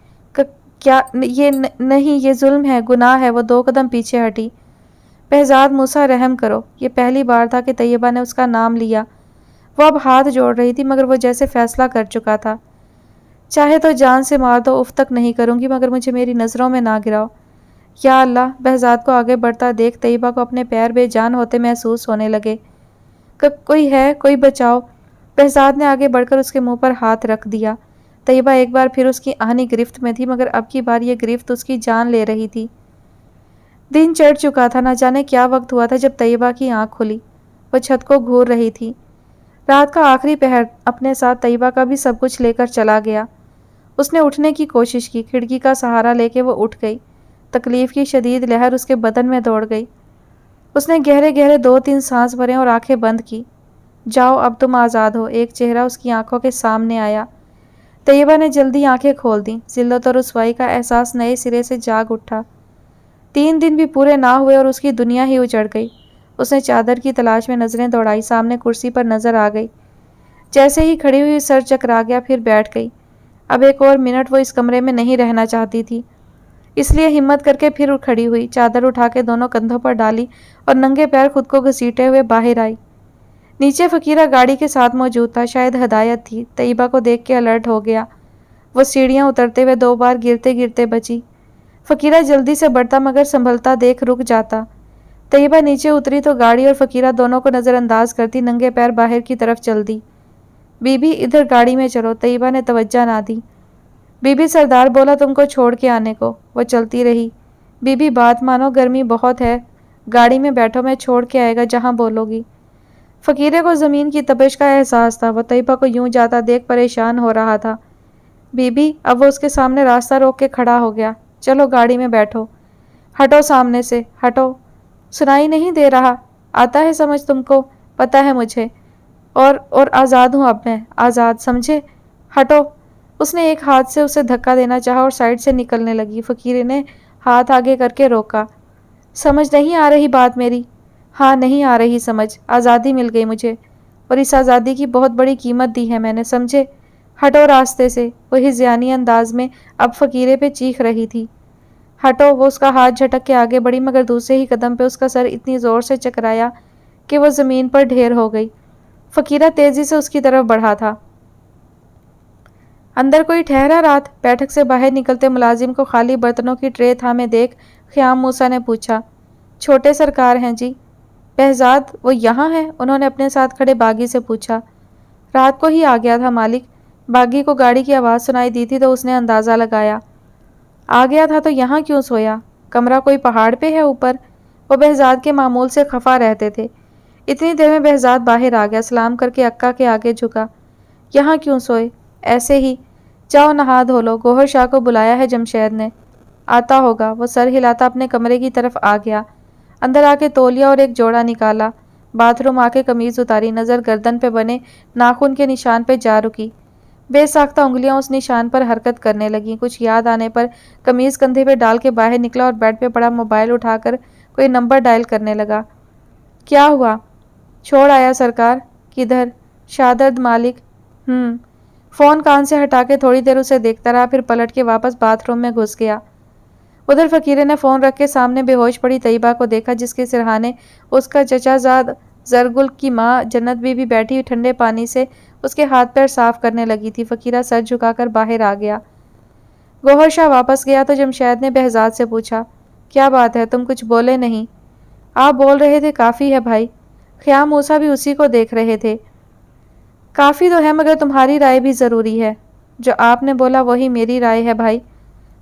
क्या ये नहीं, ये जुल्म है, गुनाह है। वो 2 कदम पीछे हटी। बेहजाद मूसा, रहम करो। ये पहली बार था कि तैयबा ने उसका नाम लिया। वो अब हाथ जोड़ रही थी मगर वो जैसे फैसला कर चुका था। चाहे तो जान से मार दो, उफ तक नहीं करूँगी, मगर मुझे मेरी नज़रों में ना गिराओ। یا اللہ! बहज़ाद को आगे बढ़ता देख तैयबा को अपने पैर बेजान होते महसूस होने लगे। कोई है, कोई बचाओ! बहज़ाद ने आगे बढ़कर उसके मुंह पर हाथ रख दिया। तैयबा एक बार फिर उसकी आहनी गिरफ्त में थी, मगर अब की बार ये गिरफ्त उसकी जान ले रही थी। दिन चढ़ चुका था, न जाने क्या वक्त हुआ था जब तैयबा की आंख खुली। वह छत को घूर रही थी। रात का आखिरी पहर अपने साथ तैयबा का भी सब कुछ लेकर चला गया। उसने उठने की कोशिश की, खिड़की का सहारा लेके वो उठ गई। तकलीफ की शदीद लहर उसके बदन में दौड़ गई। उसने गहरे गहरे 2-3 सांस भरे और आंखें बंद की। जाओ, अब तुम आज़ाद हो, एक चेहरा उसकी आंखों के सामने आया। तैयबा ने जल्दी आंखें खोल दी। जिल्लत और रुसवाई का एहसास नए सिरे से जाग उठा। 3 दिन भी पूरे ना हुए और उसकी दुनिया ही उजड़ गई। उसने चादर की तलाश में नजरें दौड़ाई, सामने कुर्सी पर नजर आ गई। जैसे ही खड़ी हुई सर चकरा गया, फिर बैठ गई। अब एक और मिनट वो इस कमरे में नहीं रहना चाहती थी, इसलिए हिम्मत करके फिर खड़ी हुई, चादर उठा के दोनों कंधों पर डाली और नंगे पैर खुद को घसीटे हुए बाहर आई। नीचे फकीरा गाड़ी के साथ मौजूद था, शायद हदायत थी। तैयबा को देख के अलर्ट हो गया। वो सीढ़ियां उतरते हुए 2 बार गिरते गिरते बची। फकीरा जल्दी से बढ़ता मगर संभलता देख रुक जाता। तैयबा नीचे उतरी तो गाड़ी और फकीरा दोनों को नज़रअंदाज करती नंगे पैर बाहर की तरफ चल दी। बीबी, इधर गाड़ी में चलो। तैयबा ने तवज्जो ना दी। बीबी, सरदार बोला तुमको छोड़ के आने को। वो चलती रही। बीबी, बात मानो, गर्मी बहुत है, गाड़ी में बैठो, मैं छोड़ के आएगा जहाँ बोलोगी। फकीरे को ज़मीन की तपिश का एहसास था। वह तैयबा को यूं जाता देख परेशान हो रहा था। बीबी, अब वो उसके सामने रास्ता रोक के खड़ा हो गया। चलो गाड़ी में बैठो। हटो सामने से, हटो। सुनाई नहीं दे रहा? आता है समझ तुमको? पता है मुझे। और आज़ाद हूँ अब मैं, आज़ाद, समझे? हटो। उसने एक हाथ से उसे धक्का देना चाहा और साइड से निकलने लगी। फकीरे ने हाथ आगे करके रोका। समझ नहीं आ रही बात मेरी? हाँ, नहीं आ रही समझ। आज़ादी मिल गई मुझे, और इस आज़ादी की बहुत बड़ी कीमत दी है मैंने, समझे? हटो रास्ते से। वो हिज़यानी अंदाज में अब फकीरे पे चीख रही थी। हटो। वो उसका हाथ झटक के आगे बढ़ी, मगर दूसरे ही कदम पे उसका सर इतनी ज़ोर से चकराया कि वो ज़मीन पर ढेर हो गई। फकीरा तेज़ी से उसकी तरफ बढ़ा था। अंदर कोई ठहरा रात? बैठक से बाहर निकलते मुलाजिम को खाली बर्तनों की ट्रे थामे देख ख़याम मूसा ने पूछा। छोटे सरकार हैं जी। बहज़ाद वो यहाँ है? उन्होंने अपने साथ खड़े बागी से पूछा। रात को ही आ गया था मालिक। बागी को गाड़ी की आवाज़ सुनाई दी थी तो उसने अंदाज़ा लगाया। आ गया था तो यहाँ क्यों सोया? कमरा कोई पहाड़ पे है ऊपर? वो बहज़ाद के मामूल से खफा रहते थे। इतनी देर में बहज़ाद बाहर आ गया, सलाम करके अक्का के आगे झुका। यहाँ क्यों सोए? ऐसे ही। जाओ नहा धो लो, गोहर शाह को बुलाया है जमशेद ने। आता होगा। वो सर हिलाता अपने कमरे की तरफ आ गया। अंदर आके तौलिया और एक जोड़ा निकाला। बाथरूम आके कमीज़ उतारी, नज़र गर्दन पे बने नाखून के निशान पे जा रुकी। बेसाख्ता उंगलियां उस निशान पर हरकत करने लगीं। कुछ याद आने पर कमीज़ कंधे पे डाल के बाहर निकला और बेड पे पड़ा मोबाइल उठाकर कोई नंबर डायल करने लगा। क्या हुआ? छोड़ आया सरकार। किधर? शादर्द मालिक। फ़ोन कान से हटा के थोड़ी देर उसे देखता रहा, फिर पलट के वापस बाथरूम में घुस गया। उधर फकीरे ने फ़ोन रख के सामने बेहोश पड़ी तैयबा को देखा, जिसके सिरहाने उसका चचाजाद जरगुल की माँ जन्नत बीबी बैठी ठंडे पानी से उसके हाथ पैर साफ करने लगी थी। फकीरा सर झुकाकर बाहर आ गया। गोहर शाह वापस गया तो जमशेद ने बहज़ाद से पूछा, क्या बात है, तुम कुछ बोले नहीं? आप बोल रहे थे काफ़ी है भाई। ख़याम मूसा भी उसी को देख रहे थे। काफ़ी तो है, मगर तुम्हारी राय भी ज़रूरी है। जो आपने बोला वही मेरी राय है भाई।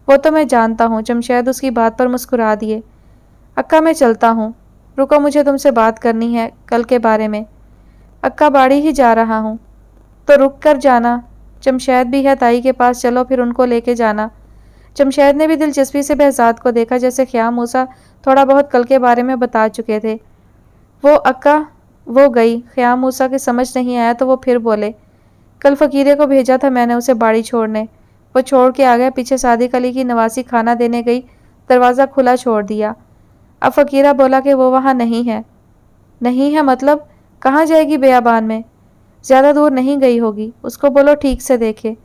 वो तो मैं जानता हूँ। जमशेद उसकी बात पर मुस्कुरा दिए। अक्का, मैं चलता हूँ। रुको, मुझे तुमसे बात करनी है कल के बारे में। अक्का, बाड़ी ही जा रहा हूँ। तो रुक कर जाना। जमशेद भी है ताई के पास, चलो फिर उनको लेके जाना। जमशेद ने भी दिलचस्पी से बहज़ाद को देखा, जैसे ख़याम मूसा थोड़ा बहुत कल के बारे में बता चुके थे। वो अक्का, वो गई। ख़याम मूसा के समझ नहीं आया तो वो फिर बोले, कल फ़कीरे को भेजा था मैंने उसे बाड़ी छोड़ने। वो छोड़ के आ गया। पीछे सादिक अली की नवासी खाना देने गई, दरवाज़ा खुला छोड़ दिया। अब फ़कीरा बोला कि वो वहाँ नहीं है। नहीं है मतलब? कहाँ जाएगी बेयाबान में? ज़्यादा दूर नहीं गई होगी। उसको बोलो ठीक से देखे।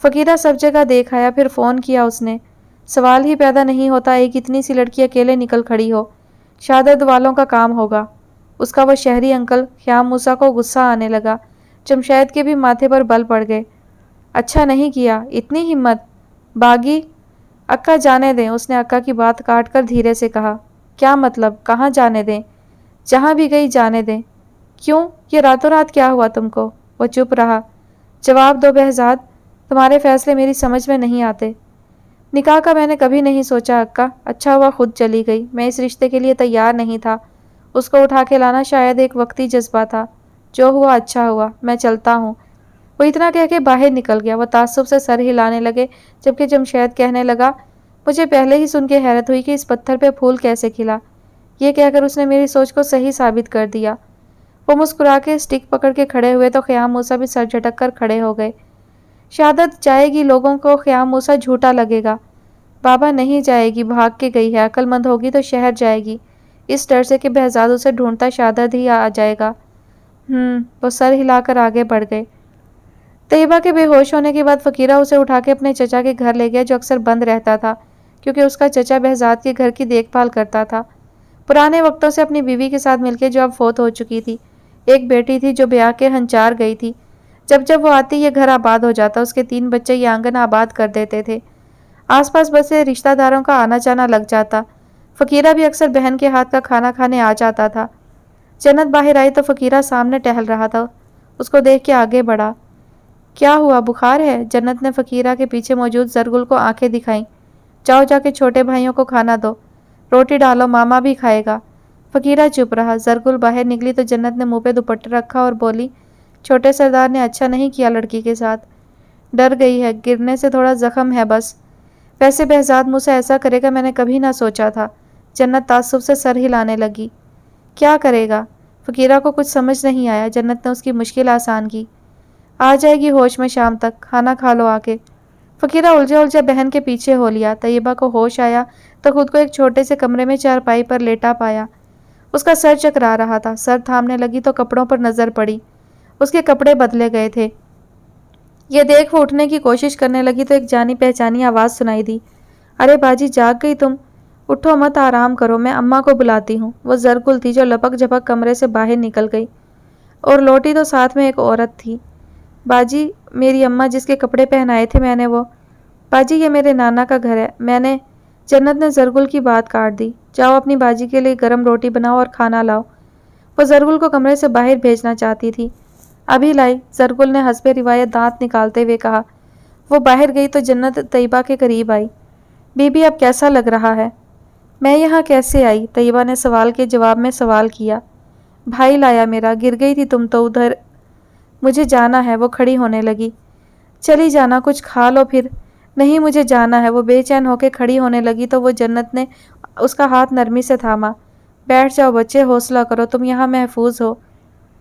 फ़कीरा सब जगह देख आया, फिर फ़ोन किया उसने। सवाल ही पैदा नहीं होता एक इतनी सी लड़की अकेले निकल खड़ी हो। शादत वालों का काम होगा। उसका वो शहरी अंकल। ख़याम मूसा को गुस्सा आने लगा। जमशेद के भी माथे पर बल पड़ गए। अच्छा नहीं किया, इतनी हिम्मत। बागी, اکا جانے دیں، اس نے اکا کی بات کاٹ کر دھیرے سے کہا۔ کیا مطلب؟ کہاں جانے دیں؟ جہاں بھی گئی جانے دیں۔ کیوں؟ یہ راتوں رات کیا ہوا تم کو؟ وہ چپ رہا۔ جواب دو بہزاد، تمہارے فیصلے میری سمجھ میں نہیں آتے۔ نکاح کا میں نے کبھی نہیں سوچا اکا، اچھا ہوا خود چلی گئی، میں اس رشتے کے لیے تیار نہیں تھا، اس کو اٹھا کے لانا شاید ایک وقتی جذبہ تھا، جو ہوا اچھا ہوا، میں چلتا ہوں۔ وہ اتنا کہہ کے باہر نکل گیا۔ وہ تعصب سے سر ہلانے لگے، جبکہ جمشید کہنے لگا، مجھے پہلے ہی سن کے حیرت ہوئی کہ اس پتھر پہ پھول کیسے کھلا۔ یہ کہہ کر اس نے میری سوچ کو صحیح ثابت کر دیا۔ وہ مسکرا کے اسٹک پکڑ کے کھڑے ہوئے تو خیام موسیٰ بھی سر جھٹک کر کھڑے ہو گئے۔ شہادت جائے گی، لوگوں کو خیام موسیٰ جھوٹا لگے گا۔ بابا نہیں جائے گی، بھاگ کے گئی ہے، عقل مند ہوگی تو شہر جائے گی، اس ڈر سے کہ بہزاد اسے ڈھونڈتا شہادت ہی آ جائے گا۔ وہ سر ہلا کر آگے بڑھ گئے۔ طیبہ کے بے ہوش ہونے کے بعد فقیرہ اسے اٹھا کے اپنے چچا کے گھر لے گیا، جو اکثر بند رہتا تھا کیونکہ اس کا چچا بہزاد کے گھر کی دیکھ بھال کرتا تھا۔ پرانے وقتوں سے اپنی بیوی کے ساتھ مل کے، جو اب فوت ہو چکی تھی۔ ایک بیٹی تھی جو بیاہ کے ہنچار گئی تھی۔ جب جب وہ آتی یہ گھر آباد ہو جاتا، اس کے 3 بچے یہ آنگن آباد کر دیتے تھے۔ آس پاس بسے رشتہ داروں کا آنا جانا لگ جاتا۔ فقیرہ بھی اکثر بہن کے ہاتھ کا کھانا کھانے آ جاتا تھا۔ جنت باہر آئی تو فقیرہ سامنے ٹہل رہا تھا، اس کو دیکھ کے آگے بڑھا۔ کیا ہوا، بخار ہے؟ جنت نے فقیرہ کے پیچھے موجود زرگل کو آنکھیں دکھائیں۔ جاؤ جا کے چھوٹے بھائیوں کو کھانا دو، روٹی ڈالو، ماما بھی کھائے گا۔ فقیرہ چپ رہا۔ زرگل باہر نکلی تو جنت نے منہ پہ دوپٹہ رکھا اور بولی، چھوٹے سردار نے اچھا نہیں کیا لڑکی کے ساتھ، ڈر گئی ہے، گرنے سے تھوڑا زخم ہے بس۔ ویسے بہزاد مجھ سے ایسا کرے گا میں نے کبھی نہ سوچا تھا۔ جنت تعصب سے سر ہلانے لگی۔ کیا کرے گا؟ فقیرہ کو کچھ سمجھ نہیں آیا۔ جنت نے اس کی مشکل آسان کی۔ آ جائے گی ہوش میں شام تک، کھانا کھا لو آ کے۔ فقیرہ الجھا بہن کے پیچھے ہو لیا۔ طیبہ کو ہوش آیا تو خود کو ایک چھوٹے سے کمرے میں چارپائی پر لیٹا پایا۔ اس کا سر چکرا رہا تھا۔ سر تھامنے لگی تو کپڑوں پر نظر پڑی، اس کے کپڑے بدلے گئے تھے۔ یہ دیکھ وہ اٹھنے کی کوشش کرنے لگی تو ایک جانی پہچانی آواز سنائی دی، ارے باجی جاگ گئی تم؟ اٹھو مت، آرام کرو، میں اماں کو بلاتی ہوں۔ وہ زرگل تھی جو لپک جھپک کمرے سے باہر نکل گئی اور لوٹی تو ساتھ میں ایک عورت تھی۔ باجی، میری اماں جس کے کپڑے پہنائے تھے میں نے وہ۔ باجی یہ میرے نانا کا گھر ہے، میں نے۔ جنت نے زرگل کی بات کاٹ دی۔ جاؤ اپنی باجی کے لیے گرم روٹی بناؤ اور کھانا لاؤ۔ وہ زرگل کو کمرے سے باہر بھیجنا چاہتی تھی۔ ابھی لائی، زرگل نے حسب روایت دانت نکالتے ہوئے کہا۔ وہ باہر گئی تو جنت طیبہ کے قریب آئی۔ بی بی اب کیسا لگ رہا ہے؟ میں یہاں کیسے آئی؟ طیبہ نے سوال کے جواب میں سوال کیا۔ بھائی لایا میرا، گر گئی تھی تم تو ادھر۔ مجھے جانا ہے، وہ کھڑی ہونے لگی۔ چلی جانا، کچھ کھا لو پھر۔ نہیں مجھے جانا ہے، وہ بے چین ہو کے کھڑی ہونے لگی تو وہ جنت نے اس کا ہاتھ نرمی سے تھاما۔ بیٹھ جاؤ بچے، حوصلہ کرو، تم یہاں محفوظ ہو۔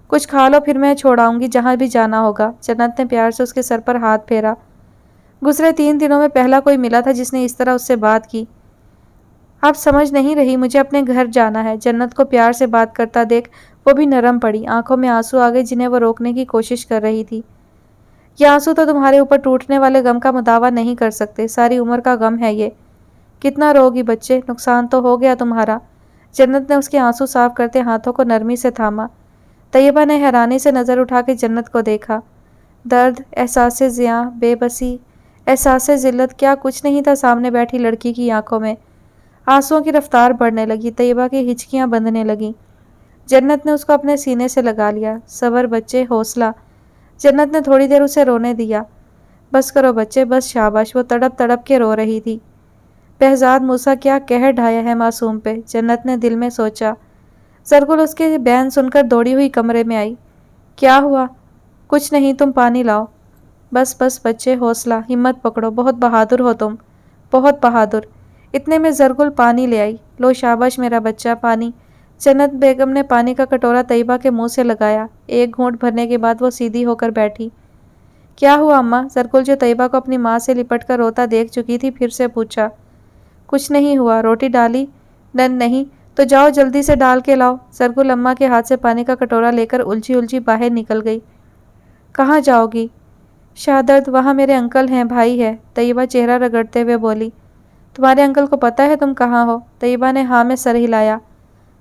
کچھ کھا لو پھر میں چھوڑاؤں گی جہاں بھی جانا ہوگا۔ جنت نے پیار سے اس کے سر پر ہاتھ پھیرا۔ گزرے 3 دنوں میں پہلا کوئی ملا تھا جس نے اس طرح اس سے بات کی۔ آپ سمجھ نہیں رہی، مجھے اپنے گھر جانا ہے۔ جنت کو پیار سے بات کرتا دیکھ وہ بھی نرم پڑی، آنکھوں میں آنسو آ گئے جنہیں وہ روکنے کی کوشش کر رہی تھی۔ یہ آنسو تو تمہارے اوپر ٹوٹنے والے غم کا مداوع نہیں کر سکتے، ساری عمر کا غم ہے یہ۔ کتنا روگی بچے، نقصان تو ہو گیا تمہارا۔ جنت نے اس کے آنسو صاف کرتے ہاتھوں کو نرمی سے تھاما۔ طیبہ نے حیرانی سے نظر اٹھا کے جنت کو دیکھا۔ درد، احساس زیاں، بے بسی، احساس ذلت، کیا کچھ نہیں تھا سامنے بیٹھی لڑکی کی آنکھوں میں۔ آنسوؤں کی رفتار بڑھنے لگی، طیبہ کی ہچکیاں بندھنے لگیں۔ جنت نے اس کو اپنے سینے سے لگا لیا۔ صبر بچے، حوصلہ۔ جنت نے تھوڑی دیر اسے رونے دیا۔ بس کرو بچے، بس شاباش۔ وہ تڑپ تڑپ کے رو رہی تھی۔ بہزاد موسیٰ کیا قہر ڈھایا ہے معصوم پہ، جنت نے دل میں سوچا۔ زرگل اس کے بیان سن کر دوڑی ہوئی کمرے میں آئی۔ کیا ہوا؟ کچھ نہیں، تم پانی لاؤ۔ بس بس بچے، حوصلہ، ہمت پکڑو، بہت بہادر ہو تم، بہت بہادر۔ اتنے میں زرگل پانی لے آئی۔ لو شاباش میرا بچہ، پانی۔ جنت بیگم نے پانی کا کٹورا طیبہ کے منہ سے لگایا۔ ایک گھونٹ بھرنے کے بعد وہ سیدھی ہو کر بیٹھی۔ کیا ہوا اماں؟ زرگل جو طیبہ کو اپنی ماں سے لپٹ کر روتا دیکھ چکی تھی پھر سے پوچھا۔ کچھ نہیں ہوا، روٹی ڈالی؟ نہیں، تو جاؤ جلدی سے ڈال کے لاؤ۔ زرگل اماں کے ہاتھ سے پانی کا کٹورا لے کر الجھی الجھی باہر نکل گئی۔ کہاں جاؤ گی؟ شہادت، وہاں میرے انکل ہیں، بھائی ہے، طیبہ چہرہ رگڑتے ہوئے بولی۔ تمہارے انکل کو پتہ ہے تم کہاں ہو؟ طیبہ نے ہاں میں سر ہلایا۔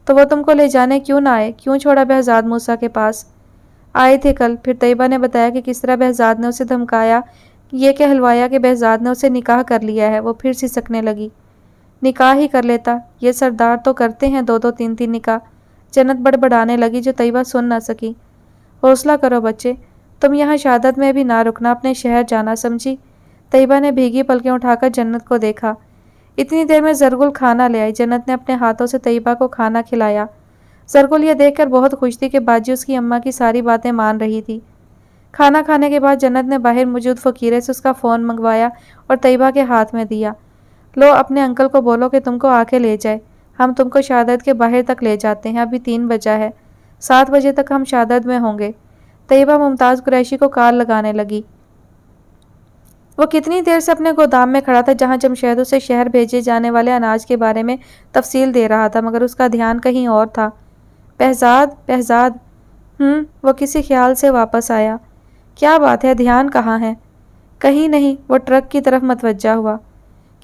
تو وہ تم کو لے جانے کیوں نہ آئے؟ کیوں چھوڑا بہزاد موسیٰ کے پاس؟ آئے تھے کل۔ پھر طیبہ نے بتایا کہ کس طرح بہزاد نے اسے دھمکایا یہ کہ حلوایا کہ بہزاد نے اسے نکاح کر لیا ہے۔ وہ پھر سسکنے لگی۔ نکاح ہی کر لیتا، یہ سردار تو کرتے ہیں 2-2 3-3 نکاح۔ جنت بڑبڑانے لگی جو طیبہ سن نہ سکی۔ حوصلہ کرو بچے، تم یہاں شہادت میں بھی نہ رکنا، اپنے شہر جانا، سمجھی؟ طیبہ نے بھیگی پلکیں اٹھا کر جنت کو دیکھا۔ اتنی دیر میں زرگل کھانا لے آئی۔ جنت نے اپنے ہاتھوں سے طیبہ کو کھانا کھلایا۔ زرگل یہ دیکھ کر بہت خوش تھی کہ باجی اس کی اماں کی ساری باتیں مان رہی تھی۔ کھانا کھانے کے بعد جنت نے باہر موجود فقیرے سے اس کا فون منگوایا اور طیبہ کے ہاتھ میں دیا۔ لو، اپنے انکل کو بولو کہ تم کو آ کے لے جائے، ہم تم کو شہادت کے باہر تک لے جاتے ہیں، ابھی 3 بجا ہے، 7 بجے تک ہم شہادت میں ہوں گے۔ طیبہ ممتاز قریشی کو کال لگانے لگی۔ وہ کتنی دیر سے اپنے گودام میں کھڑا تھا جہاں جمشید اسے شہر بھیجے جانے والے اناج کے بارے میں تفصیل دے رہا تھا، مگر اس کا دھیان کہیں اور تھا۔ بہزاد وہ کسی خیال سے واپس آیا۔ کیا بات ہے، دھیان کہاں ہے؟ کہیں نہیں، وہ ٹرک کی طرف متوجہ ہوا۔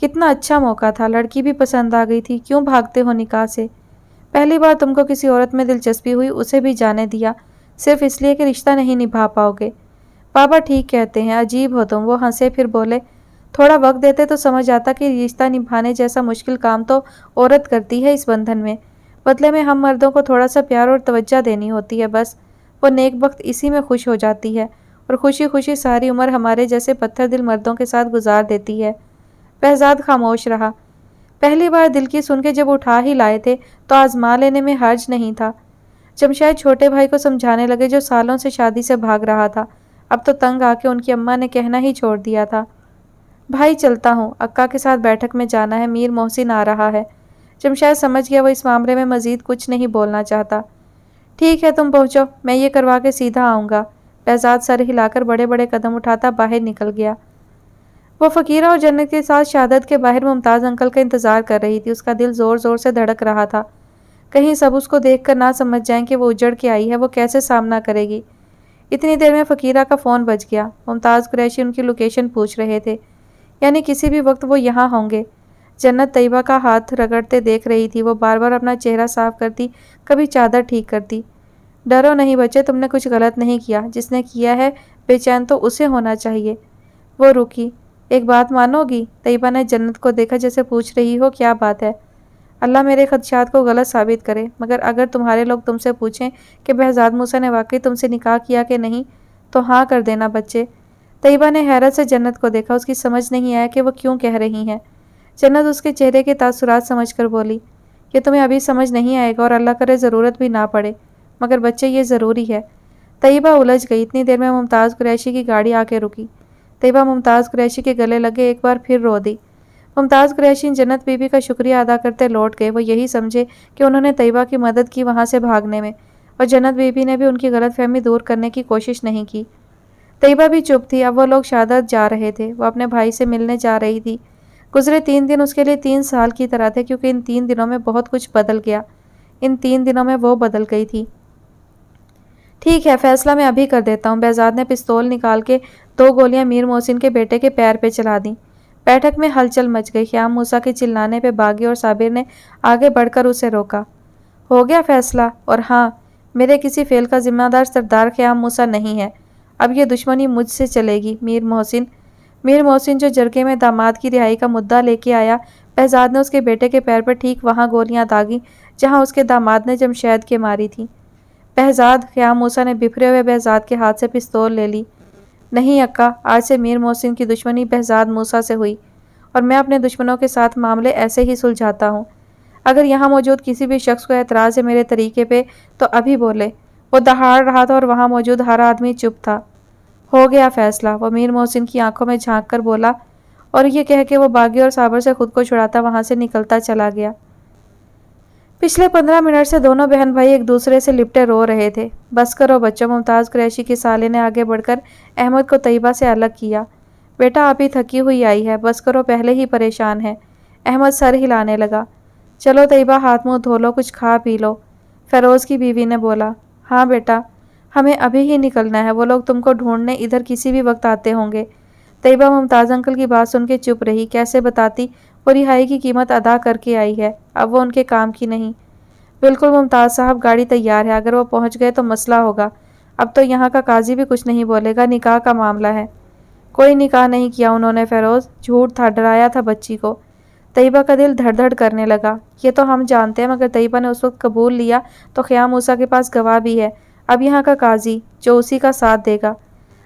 کتنا اچھا موقع تھا، لڑکی بھی پسند آ گئی تھی، کیوں بھاگتے ہو نکاح سے؟ پہلی بار تم کو کسی عورت میں دلچسپی ہوئی، اسے بھی جانے دیا، صرف اس لیے کہ رشتہ نہیں نبھا پاؤ گے۔ بابا ٹھیک کہتے ہیں، عجیب ہو تم۔ وہ ہنسے پھر بولے، تھوڑا وقت دیتے تو سمجھ آتا کہ رشتہ نبھانے جیسا مشکل کام تو عورت کرتی ہے اس بندھن میں، بدلے میں ہم مردوں کو تھوڑا سا پیار اور توجہ دینی ہوتی ہے بس۔ وہ نیک بخت اسی میں خوش ہو جاتی ہے اور خوشی خوشی ساری عمر ہمارے جیسے پتھر دل مردوں کے ساتھ گزار دیتی ہے۔ بہزاد خاموش رہا۔ پہلی بار دل کی سن کے جب اٹھا ہی لائے تھے تو آزما لینے میں حرج نہیں تھا۔ جمشید چھوٹے بھائی کو سمجھانے لگے جو سالوں سے شادی سے بھاگ رہا تھا، اب تو تنگ آ کے ان کی اماں نے کہنا ہی چھوڑ دیا تھا۔ بھائی چلتا ہوں، اکا کے ساتھ بیٹھک میں جانا ہے، میر محسن آ رہا ہے۔ جمشید سمجھ گیا وہ اس معاملے میں مزید کچھ نہیں بولنا چاہتا۔ ٹھیک ہے تم پہنچو، میں یہ کروا کے سیدھا آؤں گا۔ بہزاد سر ہلا کر بڑے بڑے قدم اٹھاتا باہر نکل گیا۔ وہ فقیرہ اور جنت کے ساتھ شہادت کے باہر ممتاز انکل کا انتظار کر رہی تھی۔ اس کا دل زور زور سے دھڑک رہا تھا، کہیں سب اس کو دیکھ کر نہ سمجھ جائیں کہ وہ اجڑ کے آئی ہے، وہ کیسے سامنا کرے گی۔ اتنی دیر میں فقیرہ کا فون بج گیا۔ ممتاز قریشی ان کی لوکیشن پوچھ رہے تھے، یعنی کسی بھی وقت وہ یہاں ہوں گے۔ جنت طیبہ کا ہاتھ رگڑتے دیکھ رہی تھی، وہ بار بار اپنا چہرہ صاف کرتی، کبھی چادر ٹھیک کرتی۔ ڈرو نہیں بچے، تم نے کچھ غلط نہیں کیا، جس نے کیا ہے بے چین تو اسے ہونا چاہیے۔ وہ رکی۔ ایک بات مانو گی؟ طیبہ نے جنت کو دیکھا جیسے پوچھ رہی ہو کیا بات ہے۔ اللہ میرے خدشات کو غلط ثابت کرے، مگر اگر تمہارے لوگ تم سے پوچھیں کہ بہزاد موسیٰ نے واقعی تم سے نکاح کیا کہ نہیں تو ہاں کر دینا بچے۔ طیبہ نے حیرت سے جنت کو دیکھا، اس کی سمجھ نہیں آیا کہ وہ کیوں کہہ رہی ہیں۔ جنت اس کے چہرے کے تاثرات سمجھ کر بولی، یہ تمہیں ابھی سمجھ نہیں آئے گا اور اللہ کرے ضرورت بھی نہ پڑے، مگر بچے یہ ضروری ہے۔ طیبہ الجھ گئی۔ اتنی دیر میں ممتاز قریشی کی گاڑی آ کے رکی۔ طیبہ ممتاز قریشی کے گلے لگے، ایک بار پھر رو دی۔ ممتاز قریشی جنت بی بی کا شکریہ ادا کرتے لوٹ گئے۔ وہ یہی سمجھے کہ انہوں نے طیبہ کی مدد کی وہاں سے بھاگنے میں، اور جنت بی بی نے بھی ان کی غلط فہمی دور کرنے کی کوشش نہیں کی۔ طیبہ بھی چپ تھی۔ اب وہ لوگ شہادت جا رہے تھے، وہ اپنے بھائی سے ملنے جا رہی تھی۔ گزرے 3 دن اس کے لیے 3 سال کی طرح تھے، کیونکہ ان 3 دنوں میں بہت کچھ بدل گیا۔ ان 3 دنوں میں وہ بدل گئی تھی۔ ٹھیک ہے، فیصلہ میں ابھی کر دیتا ہوں۔ بہزاد نے پستول نکال کے 2 گولیاں میر محسن کے بیٹے کے پیر پہ چلا دیں۔ بیٹھک میں ہلچل مچ گئی۔ خیام موسیٰ کے چلانے پہ باغی اور صابر نے آگے بڑھ کر اسے روکا۔ ہو گیا فیصلہ؟ اور ہاں، میرے کسی فعل کا ذمہ دار سردار خیام موسیٰ نہیں ہے، اب یہ دشمنی مجھ سے چلے گی۔ میر محسن جو جرگے میں داماد کی رہائی کا مدعا لے کے آیا، بہزاد نے اس کے بیٹے کے پیر پر ٹھیک وہاں گولیاں داغیں جہاں اس کے داماد نے جمشید کے ماری تھی۔ بہزاد! خیام موسیٰ نے بپھرے ہوئے بہزاد کے ہاتھ سے پستول لے لی۔ نہیں اکا، آج سے میر محسن کی دشمنی بہزاد موسیٰ سے ہوئی، اور میں اپنے دشمنوں کے ساتھ معاملے ایسے ہی سلجھاتا ہوں۔ اگر یہاں موجود کسی بھی شخص کو اعتراض ہے میرے طریقے پہ تو ابھی بولے۔ وہ دہاڑ رہا تھا اور وہاں موجود ہر آدمی چپ تھا۔ ہو گیا فیصلہ، وہ میر محسن کی آنکھوں میں جھانک کر بولا، اور یہ کہہ کے وہ باغی اور صابر سے خود کو چھڑاتا وہاں سے نکلتا چلا گیا۔ پچھلے 15 منٹ سے دونوں بہن بھائی ایک دوسرے سے لپٹے رو رہے تھے۔ بس کرو بچوں، ممتاز قریشی کی سالے نے آگے بڑھ کر احمد کو طیبہ سے الگ کیا۔ بیٹا آپ ہی تھکی ہوئی آئی ہے، بس کرو، پہلے ہی پریشان ہے۔ احمد سر ہلانے لگا۔ چلو طیبہ، ہاتھ منہ دھو لو، کچھ کھا پی لو، فیروز کی بیوی نے بولا۔ ہاں بیٹا، ہمیں ابھی ہی نکلنا ہے، وہ لوگ تم کو ڈھونڈنے ادھر کسی بھی وقت آتے ہوں گے۔ طیبہ ممتاز انکل کی بات سن کے چپ رہی۔ کیسے بتاتی وہ رہائی کی قیمت ادا کر کے آئی ہے، اب وہ ان کے کام کی نہیں۔ بالکل ممتاز صاحب، گاڑی تیار ہے، اگر وہ پہنچ گئے تو مسئلہ ہوگا۔ اب تو یہاں کا قاضی بھی کچھ نہیں بولے گا، نکاح کا معاملہ ہے۔ कोई निकाह नहीं किया उन्होंने फ़िरोज़, झूठ था, डराया था बच्ची को। तैयबा का दिल धड़ धड़ करने लगा। ये तो हम जानते हैं, मगर तैयबा ने उस वक्त कबूल लिया तो ख़ियाम मूसा के पास गवाह भी है, अब यहाँ का काजी जो उसी का साथ देगा।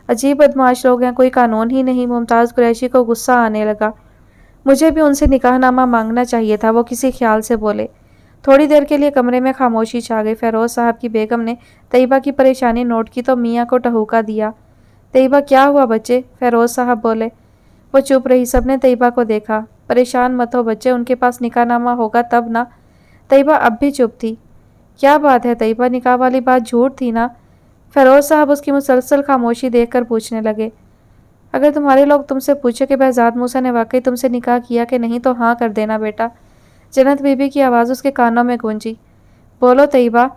अजीब बदमाश लोग हैं, कोई कानून ही नहीं। मुमताज़ कुरैशी को गुस्सा आने लगा। मुझे भी उनसे निकाहनामा मांगना चाहिए था, वो किसी ख्याल से बोले। थोड़ी देर के लिए कमरे में खामोशी छा गई। फ़िरोज़ साहब की बेगम ने तैयबा की परेशानी नोट की तो मियाँ को टहूका दिया। तैयबा क्या हुआ बच्चे? फ़िरोज़ साहब बोले। वो चुप रही। सबने तैयबा को देखा। परेशान मत हो बच्चे, उनके पास निकाहनामा होगा तब ना। तैयबा अब भी चुप थी। क्या बात है तैयबा, निकाह वाली बात झूठ थी ना? फ़िरोज़ साहब उसकी मुसलसल खामोशी देखकर पूछने लगे। अगर तुम्हारे लोग तुमसे पूछे कि बहज़ाद मूसा ने वाकई तुमसे निकाह किया कि नहीं तो हाँ कर देना बेटा। जन्नत बीबी की आवाज़ उसके कानों में गूंजी। बोलो तैयबा।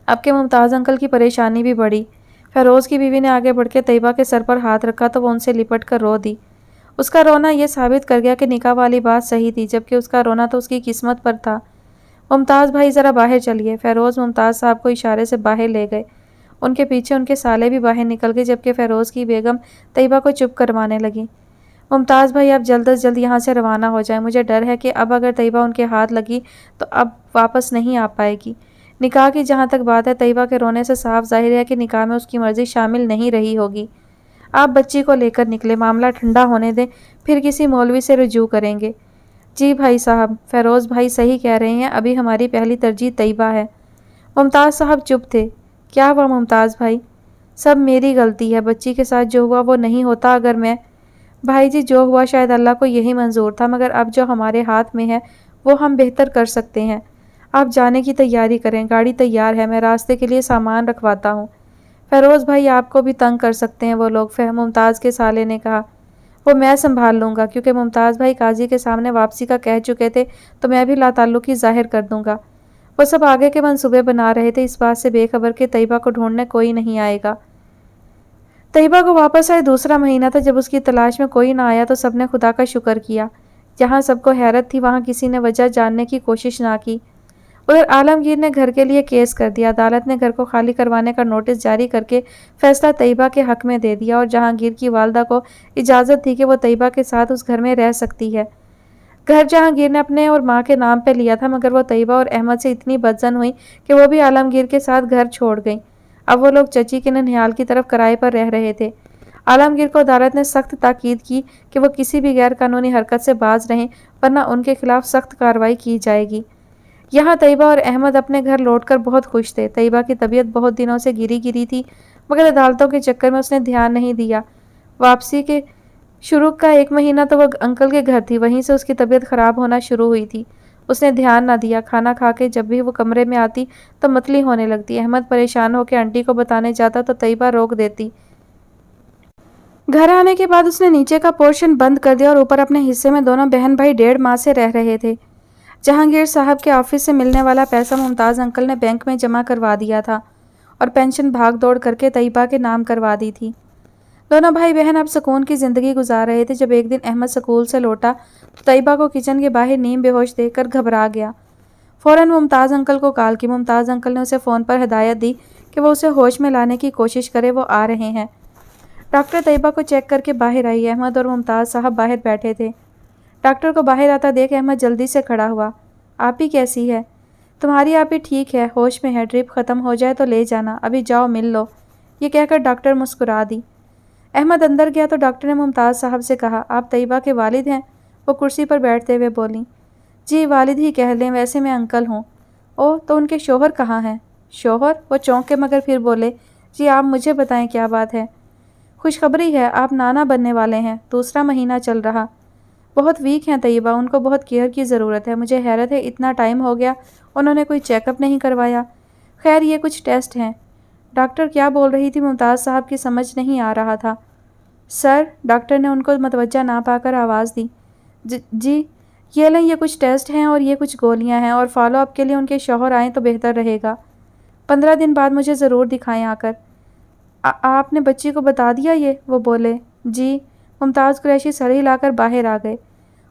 आपके मुमताज़ अंकल की परेशानी भी बढ़ी। फ़िरोज़ की बीवी ने आगे बढ़ के तैयबा के सर पर हाथ रखा तो वो उनसे लिपट कर रो दी। उसका रोना ये साबित कर गया कि निकाह वाली बात सही थी, जबकि उसका रोना तो उसकी किस्मत पर था। मुमताज़ भाई ज़रा बाहर चलिए। फ़िरोज़ मुमताज़ साहब को इशारे से बाहर ले गए। उनके पीछे उनके साले भी बाहर निकल गए, जबकि फ़िरोज़ की बेगम तैयबा को चुप करवाने लगी। मुमताज़ भाई आप जल्द अज जल्द यहाँ से रवाना हो जाएं। मुझे डर है कि अब अगर तैयबा उनके हाथ लगी तो अब वापस नहीं आ पाएगी। निकाह की जहाँ तक बात है, तैयबा के रोने से साफ जाहिर है कि निकाह में उसकी मर्ज़ी शामिल नहीं रही होगी। आप बच्ची को लेकर निकले, मामला ठंडा होने दें, फिर किसी मौलवी से रुजू करेंगे। जी भाई साहब, फ़िरोज़ भाई सही कह रहे हैं, अभी हमारी पहली तरजीह तैयबा है। मुमताज़ साहब चुप थे। क्या हुआ मुमताज़ भाई? सब मेरी गलती है, बच्ची के साथ जो हुआ वो नहीं होता अगर मैं। भाई जी जो हुआ शायद अल्लाह को यही मंजूर था, मगर अब जो हमारे हाथ में है वो हम बेहतर कर सकते हैं। आप जाने की तैयारी करें, गाड़ी तैयार है, मैं रास्ते के लिए सामान रखवाता हूँ। फ़िरोज़ भाई आपको भी तंग कर सकते हैं वो लोग, मुमताज़ के साले ने कहा। वो मैं संभाल लूँगा, क्योंकि मुमताज़ भाई काजी के सामने वापसी का कह चुके थे तो मैं भी लाताल्लुकी ज़ाहिर कर दूँगा। वो सब आगे के मंसूबे बना रहे थे, इस बात से बेखबर कि तैयबा को ढूंढने कोई नहीं आएगा। तैयबा को वापस आए दूसरा महीना था। जब उसकी तलाश में कोई ना आया तो सबने खुदा का शुक्र किया। जहाँ सबको हैरत थी वहाँ किसी ने वजह जानने की कोशिश ना की। उधर आलमगीर ने घर के लिए केस कर दिया। अदालत ने घर को खाली करवाने का नोटिस जारी करके फैसला तैयबा के हक में दे दिया और जहांगीर की वालदा को इजाज़त दी कि वो तैयबा के साथ उस घर में रह सकती है। घर जहांगीर ने अपने और माँ के नाम पे लिया था, मगर वो तैयबा और अहमद से इतनी बदजन हुई कि वो भी आलमगीर के साथ घर छोड़ गई। अब वो लोग चची के ननिहाल की तरफ किराए पर रह रहे थे। आलमगीर को अदालत ने सख्त ताकीद की कि वो किसी भी गैर कानूनी हरकत से बाज रहें, वरना उनके खिलाफ सख्त कार्रवाई की जाएगी। यहाँ तैयबा और अहमद अपने घर लौटकर बहुत खुश थे। तैयबा की तबीयत बहुत दिनों से गिरी गिरी थी, मगर अदालतों के चक्कर में उसने ध्यान नहीं दिया। वापसी के शुरू का 1 महीना तो वह अंकल के घर थी, वहीं से उसकी तबीयत ख़राब होना शुरू हुई थी। उसने ध्यान ना दिया। खाना खा के जब भी वो कमरे में आती तो मतली होने लगती। अहमद परेशान होकर आंटी को बताने जाता तो तैयबा रोक देती। घर आने के बाद उसने नीचे का पोर्शन बंद कर दिया और ऊपर अपने हिस्से में दोनों बहन भाई 1.5 माह से रह रहे थे। जहांगीर साहब के ऑफिस से मिलने वाला पैसा मुमताज़ अंकल ने बैंक में जमा करवा दिया था और पेंशन भाग दौड़ करके तैयबा के नाम करवा दी थी। दोनों भाई बहन अब सुकून की ज़िंदगी गुजार रहे थे। जब एक दिन अहमद स्कूल से लौटा तो तैयबा को किचन के बाहर नीम बेहोश देखकर घबरा गया। फ़ौरन मुमताज़ अंकल को कॉल की। मुमताज़ अंकल ने उसे फ़ोन पर हिदायत दी कि वो उसे होश में लाने की कोशिश करे, वो आ रहे हैं। डॉक्टर तैयबा को चेक करके बाहर आई। अहमद और मुमताज़ साहब बाहर बैठे थे। डॉक्टर को बाहर आता देख अहमद जल्दी से खड़ा हुआ। आप ही कैसी है? तुम्हारी आप ही ठीक है, होश में है, ड्रिप ख़त्म हो जाए तो ले जाना, अभी जाओ मिल लो। ये कहकर डॉक्टर मुस्कुरा दी। अहमद अंदर गया तो डॉक्टर ने मुमताज़ साहब से कहा, आप तैयबा के वालिद हैं? वो कुर्सी पर बैठते हुए बोली, जी वालिद ही कह लें, वैसे मैं अंकल हूँ। ओह, तो उनके शोहर कहाँ हैं? शोहर? वो चौंके मगर फिर बोले, जी आप मुझे बताएं क्या बात है। खुशखबरी है, आप नाना बनने वाले हैं, दूसरा महीना चल रहा। बहुत वीक हैं तैयबा, उनको बहुत केयर की ज़रूरत है। मुझे हैरत है इतना टाइम हो गया उन्होंने कोई चेकअप नहीं करवाया। खैर ये कुछ टेस्ट हैं। डॉक्टर क्या बोल रही थी मुमताज़ साहब की समझ नहीं आ रहा था। सर, डॉक्टर ने उनको मतवज्जा ना पाकर आवाज़ दी। जी ये लें, ये कुछ टेस्ट हैं और ये कुछ गोलियां हैं, और फॉलो अप के लिए उनके शौहर आएँ तो बेहतर रहेगा। 15 दिन बाद मुझे ज़रूर दिखाएं आकर। आपने बच्ची को बता दिया ये? वो बोले। जी। मुमताज़ कुरैशी सर हिलाकर बाहर आ गए।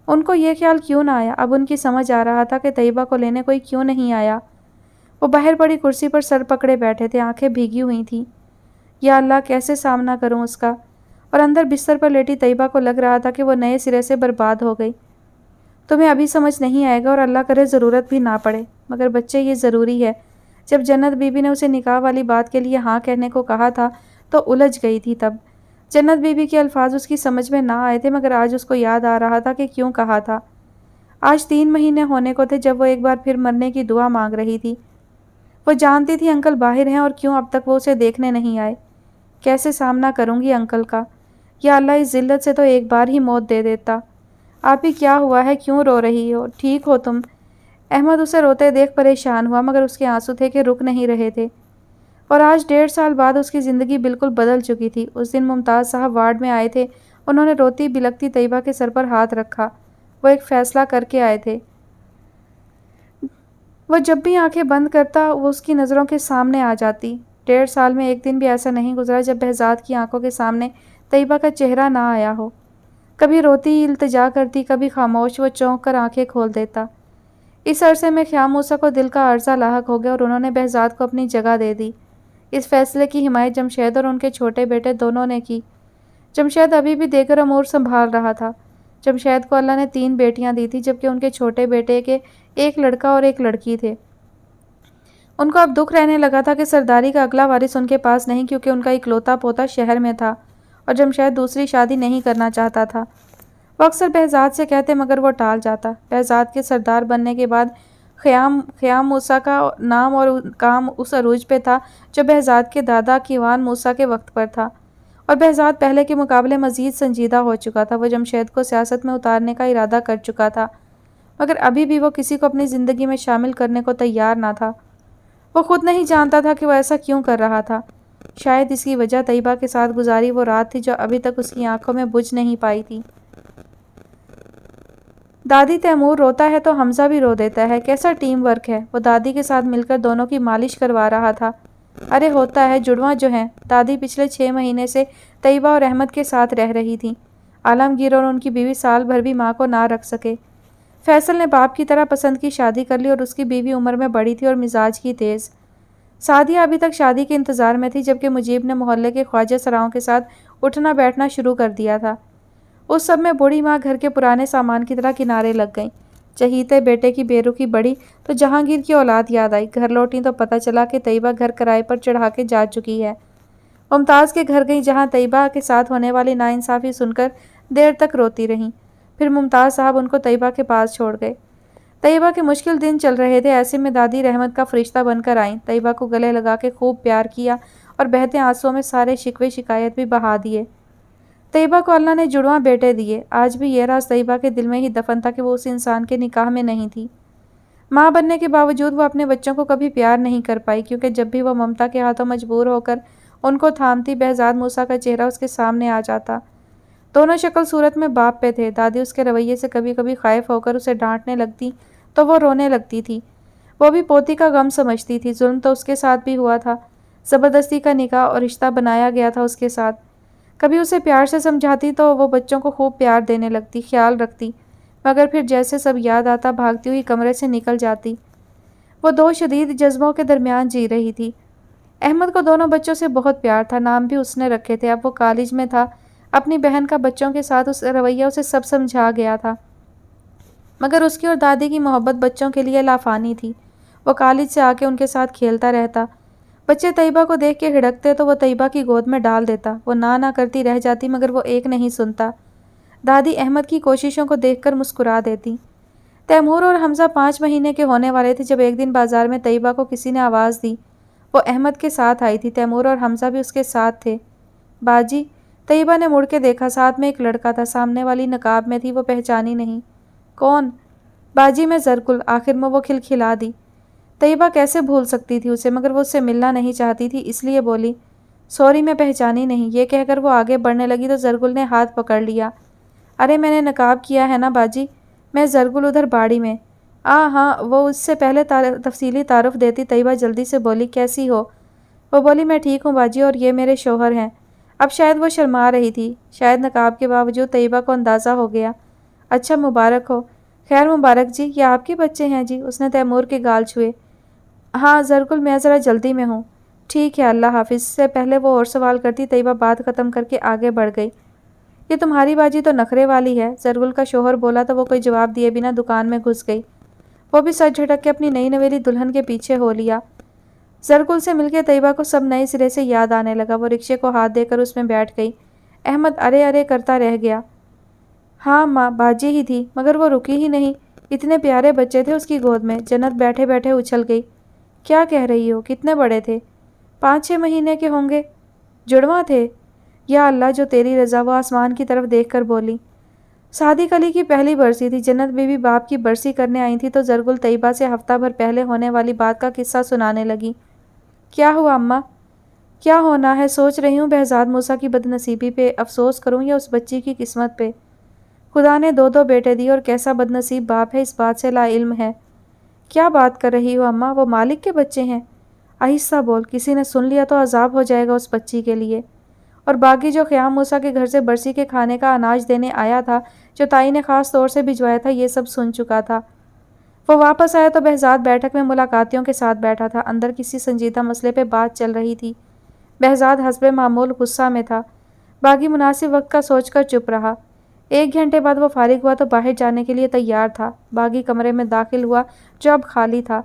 उनको ये ख्याल क्यों ना आया, अब उनकी समझ आ रहा था कि तैयबा को लेने कोई क्यों नहीं आया। वो बाहर पड़ी कुर्सी पर सर पकड़े बैठे थे, आंखें भीगी हुई थीं। या अल्लाह, कैसे सामना करूं उसका। और अंदर बिस्तर पर लेटी तैयबा को लग रहा था कि वो नए सिरे से बर्बाद हो गई। तुम्हें अभी समझ नहीं आएगा और अल्लाह करे ज़रूरत भी ना पड़े, मगर बच्चे ये ज़रूरी है। जब जन्नत बीबी ने उसे निकाह वाली बात के लिए हाँ कहने को कहा था तो उलझ गई थी। तब जन्नत बीबी के अल्फाज उसकी समझ में ना आए थे, मगर आज उसको याद आ रहा था कि क्यों कहा था। आज 3 महीने होने को थे जब वो एक बार फिर मरने की दुआ मांग रही थी। वो जानती थी अंकल बाहर हैं और क्यों अब तक वो उसे देखने नहीं आए। कैसे सामना करूंगी अंकल का? या अल्लाह इस जिल्लत से तो एक बार ही मौत दे देता। आप ही क्या हुआ है, क्यों रो रही हो? ठीक हो तुम? अहमद उसे रोते देख परेशान हुआ, मगर उसके आंसू थे कि रुक नहीं रहे थे। और आज 1.5 साल बाद उसकी ज़िंदगी बिल्कुल बदल चुकी थी। उस दिन मुमताज़ साहब वार्ड में आए थे। उन्होंने रोती बिलखती तैयबा के सर पर हाथ रखा। वो एक फ़ैसला करके आए थे। वो जब भी आंखें बंद करता वो उसकी नज़रों के सामने आ जाती। 1.5 साल में एक दिन भी ऐसा नहीं गुजरा जब बहजाद की आंखों के सामने तैयबा का चेहरा ना आया हो। कभी रोती इल्तिजा करती, कभी खामोश वो चौंक कर आंखें खोल देता। इस अरसे में ख्याम मूसा को दिल का अर्जा लाहक हो गया और उन्होंने बहजाद को अपनी जगह दे दी। इस फैसले की हिमायत जमशेद और उनके छोटे बेटे दोनों ने की। जमशेद अभी भी देगर अमूर संभाल रहा था। जमशेद को अल्लाह ने 3 बेटियां दी थी, जबकि उनके छोटे बेटे के एक लड़का और एक लड़की थे। उनको अब दुख रहने लगा था कि सरदारी का अगला वारिस उनके पास नहीं, क्योंकि उनका इकलौता पोता शहर में था और जमशेद दूसरी शादी नहीं करना चाहता था। वो अक्सर बहजाद से कहते, मगर वो टाल जाता। बहजाद के सरदार बनने के बाद ख़याम मूसा का नाम और काम उस अरूज पे था जो बहजाद के दादा कीवान मूसा के वक्त पर था, और बहजाद पहले के मुकाबले मज़ीद संजीदा हो चुका था। वो जमशेद को सियासत में उतारने का इरादा कर चुका था, मगर अभी भी वो किसी को अपनी ज़िंदगी में शामिल करने को तैयार ना था। वो खुद नहीं जानता था कि वो ऐसा क्यों कर रहा था। शायद इसकी वजह तैयबा के साथ गुजारी वो रात थी जो अभी तक उसकी आंखों में बुझ नहीं पाई थी। दादी तैमूर रोता है तो हमज़ा भी रो देता है, कैसा टीम वर्क है। वो दादी के साथ मिलकर दोनों की मालिश करवा रहा था। अरे होता है, जुड़वा जो हैं। दादी पिछले 6 महीने से तैयबा और अहमद के साथ रह रही थी। आलमगीर और उनकी बीवी साल भर भी माँ को ना रख सके। फैसल ने बाप की तरह पसंद की शादी कर ली और उसकी बीवी उम्र में बड़ी थी और मिजाज की तेज़। सादिया अभी तक शादी के इंतज़ार में थी, जबकि मुजीब ने मोहल्ले के ख्वाजा सराओं के साथ उठना बैठना शुरू कर दिया था। उस सब में बूढ़ी माँ घर के पुराने सामान की तरह किनारे लग गईं। चहीते बेटे की बेरुखी बढ़ी तो जहांगीर की औलाद याद आई। घर लौटी तो पता चला कि तैयबा घर किराए पर चढ़ा के जा चुकी है। मुमताज़ के घर गई, जहाँ तैयबा के साथ होने वाली नाइंसाफ़ी सुनकर देर तक रोती रहीं। फिर मुमताज़ साहब उनको तैयबा के पास छोड़ गए। तैयबा के मुश्किल दिन चल रहे थे, ऐसे में दादी रहमत का फरिश्ता बनकर आईं। तैयबा को गले लगा के खूब प्यार किया और बहते आंसुओं में सारे शिकवे शिकायत भी बहा दिए। तैयबा को अल्लाह ने जुड़वां बेटे दिए। आज भी ये राज तैयबा के दिल में ही दफन था कि वो उस इंसान के निकाह में नहीं थी। माँ बनने के बावजूद वो अपने बच्चों को कभी प्यार नहीं कर पाई, क्योंकि जब भी वो ममता के हाथों मजबूर होकर उनको थामती, बहजाद मूसा का चेहरा उसके सामने आ जाता। दोनों शक्ल सूरत में बाप पे थे। दादी उसके रवैये से कभी कभी खाइफ होकर उसे डांटने लगती तो वो रोने लगती थी। वो भी पोती का गम समझती थी। जुल्म तो उसके साथ भी हुआ था। ज़बरदस्ती का निकाह और रिश्ता बनाया गया था उसके साथ। कभी उसे प्यार से समझाती तो वो बच्चों को खूब प्यार देने लगती, ख्याल रखती, मगर फिर जैसे सब याद आता भागती हुई कमरे से निकल जाती। वो 2 शदीद जज्बों के दरमियान जी रही थी। अहमद को दोनों बच्चों से बहुत प्यार था, नाम भी उसने रखे थे। अब वो कॉलेज में था। अपनी बहन का बच्चों के साथ उस रवैया उसे सब समझा गया था, मगर उसकी और दादी की मोहब्बत बच्चों के लिए लाफानी थी। वो कॉलेज से आके उनके साथ खेलता रहता। बच्चे तैयबा को देख के हिड़कते तो वो तैयबा की गोद में डाल देता। वो ना करती रह जाती, मगर वो एक नहीं सुनता। दादी अहमद की कोशिशों को देखकर मुस्कुरा देती। तैमूर और हमज़ा 5 महीने के होने वाले थे जब एक दिन बाजार में तैयबा को किसी ने आवाज़ दी। वो अहमद के साथ आई थी। तैमूर और हमज़ा भी उसके साथ थे। बाजी, तैयबा ने मुड़ के देखा। साथ में एक लड़का था। सामने वाली नकाब में थी। वो पहचानी नहीं। कौन? बाजी, मैं ज़रकुल। आखिर में वो खिलखिला दी। तैयबा कैसे भूल सकती थी उसे, मगर वो उससे मिलना नहीं चाहती थी, इसलिए बोली, सॉरी मैं पहचानी नहीं। ये कहकर वो आगे बढ़ने लगी तो ज़रकुल ने हाथ पकड़ लिया। अरे मैंने नकाब किया है ना बाजी, मैं ज़रकुल उधर बाड़ी में। हाँ, वो उससे पहले तफसीली तारुफ देती तैयबा जल्दी से बोली, कैसी हो? वो बोली, मैं ठीक हूँ बाजी, और ये मेरे शौहर हैं। अब शायद वो शर्मा रही थी। शायद नकाब के बावजूद तैयबा को अंदाज़ा हो गया। अच्छा, मुबारक हो। खैर मुबारक जी, ये आपके बच्चे हैं जी? उसने तैमूर के गाल छुए। हाँ ज़रकुल, मैं ज़रा जल्दी में हूँ। ٹھیک ہے، اللہ حافظ۔ سے پہلے وہ اور سوال کرتی طیبہ بات ختم کر کے آگے بڑھ گئی۔ یہ تمہاری باجی تو نخرے والی ہے، زرگل کا شوہر بولا تو وہ کوئی جواب دیے بنا دکان میں گھس گئی۔ وہ بھی سر جھٹک کے اپنی نئی نویلی دلہن کے پیچھے ہو لیا۔ زرگل سے مل کے طیبہ کو سب نئے سرے سے یاد آنے لگا۔ وہ رکشے کو ہاتھ دے کر اس میں بیٹھ گئی۔ احمد ارے ارے کرتا رہ گیا۔ ہاں ماں، باجی ہی تھی، مگر وہ رکی ہی نہیں۔ اتنے پیارے بچے تھے اس کی گود میں۔ جنت بیٹھے بیٹھے اچھل گئی۔ کیا کہہ رہی ہو؟ کتنے بڑے تھے؟ 5-6 مہینے کے ہوں گے۔ جڑواں تھے؟ یا اللہ جو تیری رضا، وہ آسمان کی طرف دیکھ کر بولی۔ صادق علی کی پہلی برسی تھی۔ جنت بی بی باپ کی برسی کرنے آئی تھی تو زرگل طیبہ سے ہفتہ بھر پہلے ہونے والی بات کا قصہ سنانے لگی۔ کیا ہوا اماں؟ کیا ہونا ہے؟ سوچ رہی ہوں بہزاد موسیٰ کی بدنصیبی پہ افسوس کروں یا اس بچی کی قسمت پہ۔ خدا نے 2 بیٹے دیے اور کیسا بدنصیب باپ ہے اس بات سے لا علم ہے۔ کیا بات کر رہی ہو اماں؟ وہ مالک کے بچے ہیں؟ آہستہ بول، کسی نے سن لیا تو عذاب ہو جائے گا اس بچی کے لیے۔ اور باغی جو خیام موسیٰ کے گھر سے برسی کے کھانے کا اناج دینے آیا تھا، جو تائی نے خاص طور سے بھجوایا تھا، یہ سب سن چکا تھا۔ وہ واپس آیا تو بہزاد بیٹھک میں ملاقاتیوں کے ساتھ بیٹھا تھا۔ اندر کسی سنجیدہ مسئلے پہ بات چل رہی تھی۔ بہزاد حسب معمول غصہ میں تھا۔ باغی مناسب وقت کا سوچ کر چپ رہا۔ 1 گھنٹے بعد وہ فارغ ہوا تو باہر جانے کے لیے تیار تھا۔ باغی کمرے میں داخل ہوا جو اب خالی تھا،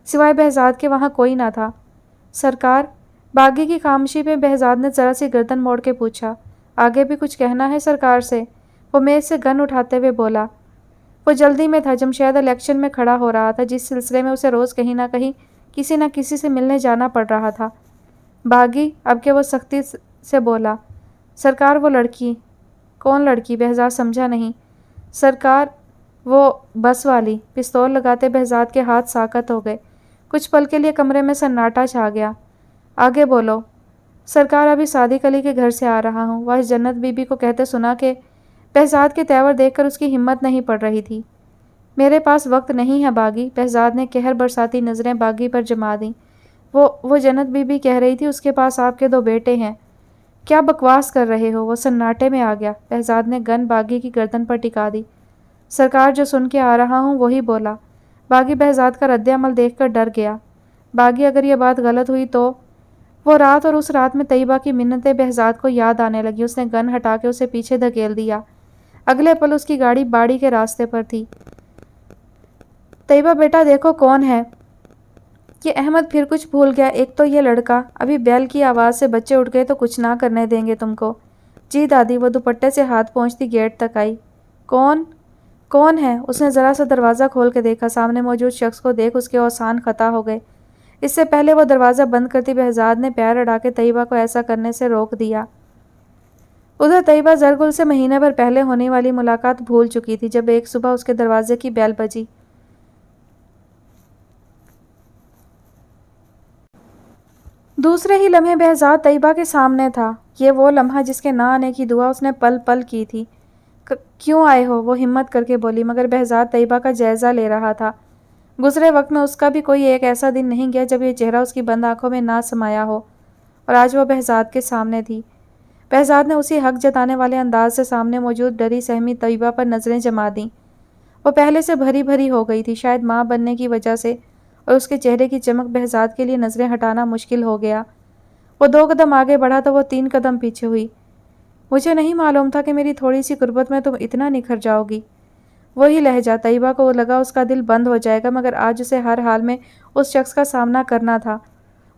سوائے بہزاد کے وہاں کوئی نہ تھا۔ سرکار؟ باغی کی خاموشی پہ بہزاد نے ذرا سی گردن موڑ کے پوچھا۔ آگے بھی کچھ کہنا ہے سرکار سے؟ وہ میز سے گن اٹھاتے ہوئے بولا۔ وہ جلدی میں تھا، جمشید الیکشن میں کھڑا ہو رہا تھا، جس سلسلے میں اسے روز کہیں نہ کہیں کسی نہ کسی سے ملنے جانا پڑ رہا تھا۔ باغی اب کہ وہ سختی سے بولا۔ سرکار وہ لڑکی۔ کون لڑکی؟ بہزاد سمجھا نہیں۔ سرکار وہ بس والی۔ پستول لگاتے بہزاد کے ہاتھ ساکت ہو گئے۔ کچھ پل کے لیے کمرے میں سناٹا چھا گیا۔ آگے بولو۔ سرکار ابھی صادق علی کے گھر سے آ رہا ہوں۔ وہ جنت بی بی کو کہتے سنا کہ بہزاد کے تیور دیکھ کر اس کی ہمت نہیں پڑ رہی تھی۔ میرے پاس وقت نہیں ہے باغی۔ بہزاد نے قہر برساتی نظریں باغی پر جما دیں۔ وہ جنت بی بی کہہ رہی تھی اس کے پاس آپ کے 2 بیٹے ہیں۔ کیا بکواس کر رہے ہو؟ وہ سناٹے میں آ گیا۔ بہزاد نے گن باغی کی گردن پر ٹکا دی۔ سرکار جو سن کے آ رہا ہوں وہی بولا۔ باغی بہزاد کا رد عمل دیکھ کر ڈر گیا۔ باغی اگر یہ بات غلط ہوئی تو؟ وہ رات اور اس رات میں طیبہ کی منتیں بہزاد کو یاد آنے لگی۔ اس نے گن ہٹا کے اسے پیچھے دھکیل دیا۔ اگلے پل اس کی گاڑی باڑی کے راستے پر تھی۔ طیبہ بیٹا دیکھو کون ہے۔ یہ احمد پھر کچھ بھول گیا۔ ایک تو یہ لڑکا، ابھی بیل کی آواز سے بچے اٹھ گئے تو کچھ نہ کرنے دیں گے تم کو۔ جی دادی۔ وہ دوپٹے سے ہاتھ پہنچتی گیٹ تک آئی۔ کون ہے؟ اس نے ذرا سا دروازہ کھول کے دیکھا۔ سامنے موجود شخص کو دیکھ اس کے اوسان خطا ہو گئے۔ اس سے پہلے وہ دروازہ بند کرتی بہزاد نے پیر اڑا کے طیبہ کو ایسا کرنے سے روک دیا۔ ادھر طیبہ زرگل سے مہینے بھر پہلے ہونے والی ملاقات بھول چکی تھی جب ایک صبح اس کے دروازے کی بیل بجی۔ دوسرے ہی لمحے بہزاد طیبہ کے سامنے تھا۔ یہ وہ لمحہ جس کے نہ آنے کی دعا اس نے پل پل کی تھی۔ کیوں آئے ہو؟ وہ ہمت کر کے بولی، مگر بہزاد طیبہ کا جائزہ لے رہا تھا۔ گزرے وقت میں اس کا بھی کوئی ایک ایسا دن نہیں گیا جب یہ چہرہ اس کی بند آنکھوں میں نہ سمایا ہو، اور آج وہ بہزاد کے سامنے تھی۔ بہزاد نے اسی حق جتانے والے انداز سے سامنے موجود ڈری سہمی طیبہ پر نظریں جما دیں۔ وہ پہلے سے بھری بھری ہو گئی تھی، شاید ماں بننے کی وجہ سے، اور اس کے چہرے کی چمک بہزاد کے لیے نظریں ہٹانا مشکل ہو گیا۔ وہ 2 قدم آگے بڑھا تو وہ 3 قدم پیچھے ہوئی۔ مجھے نہیں معلوم تھا کہ میری تھوڑی سی قربت میں تم اتنا نکھر جاؤ گی۔ وہی لہجہ۔ طیبہ کو لگا اس کا دل بند ہو جائے گا، مگر آج اسے ہر حال میں اس شخص کا سامنا کرنا تھا۔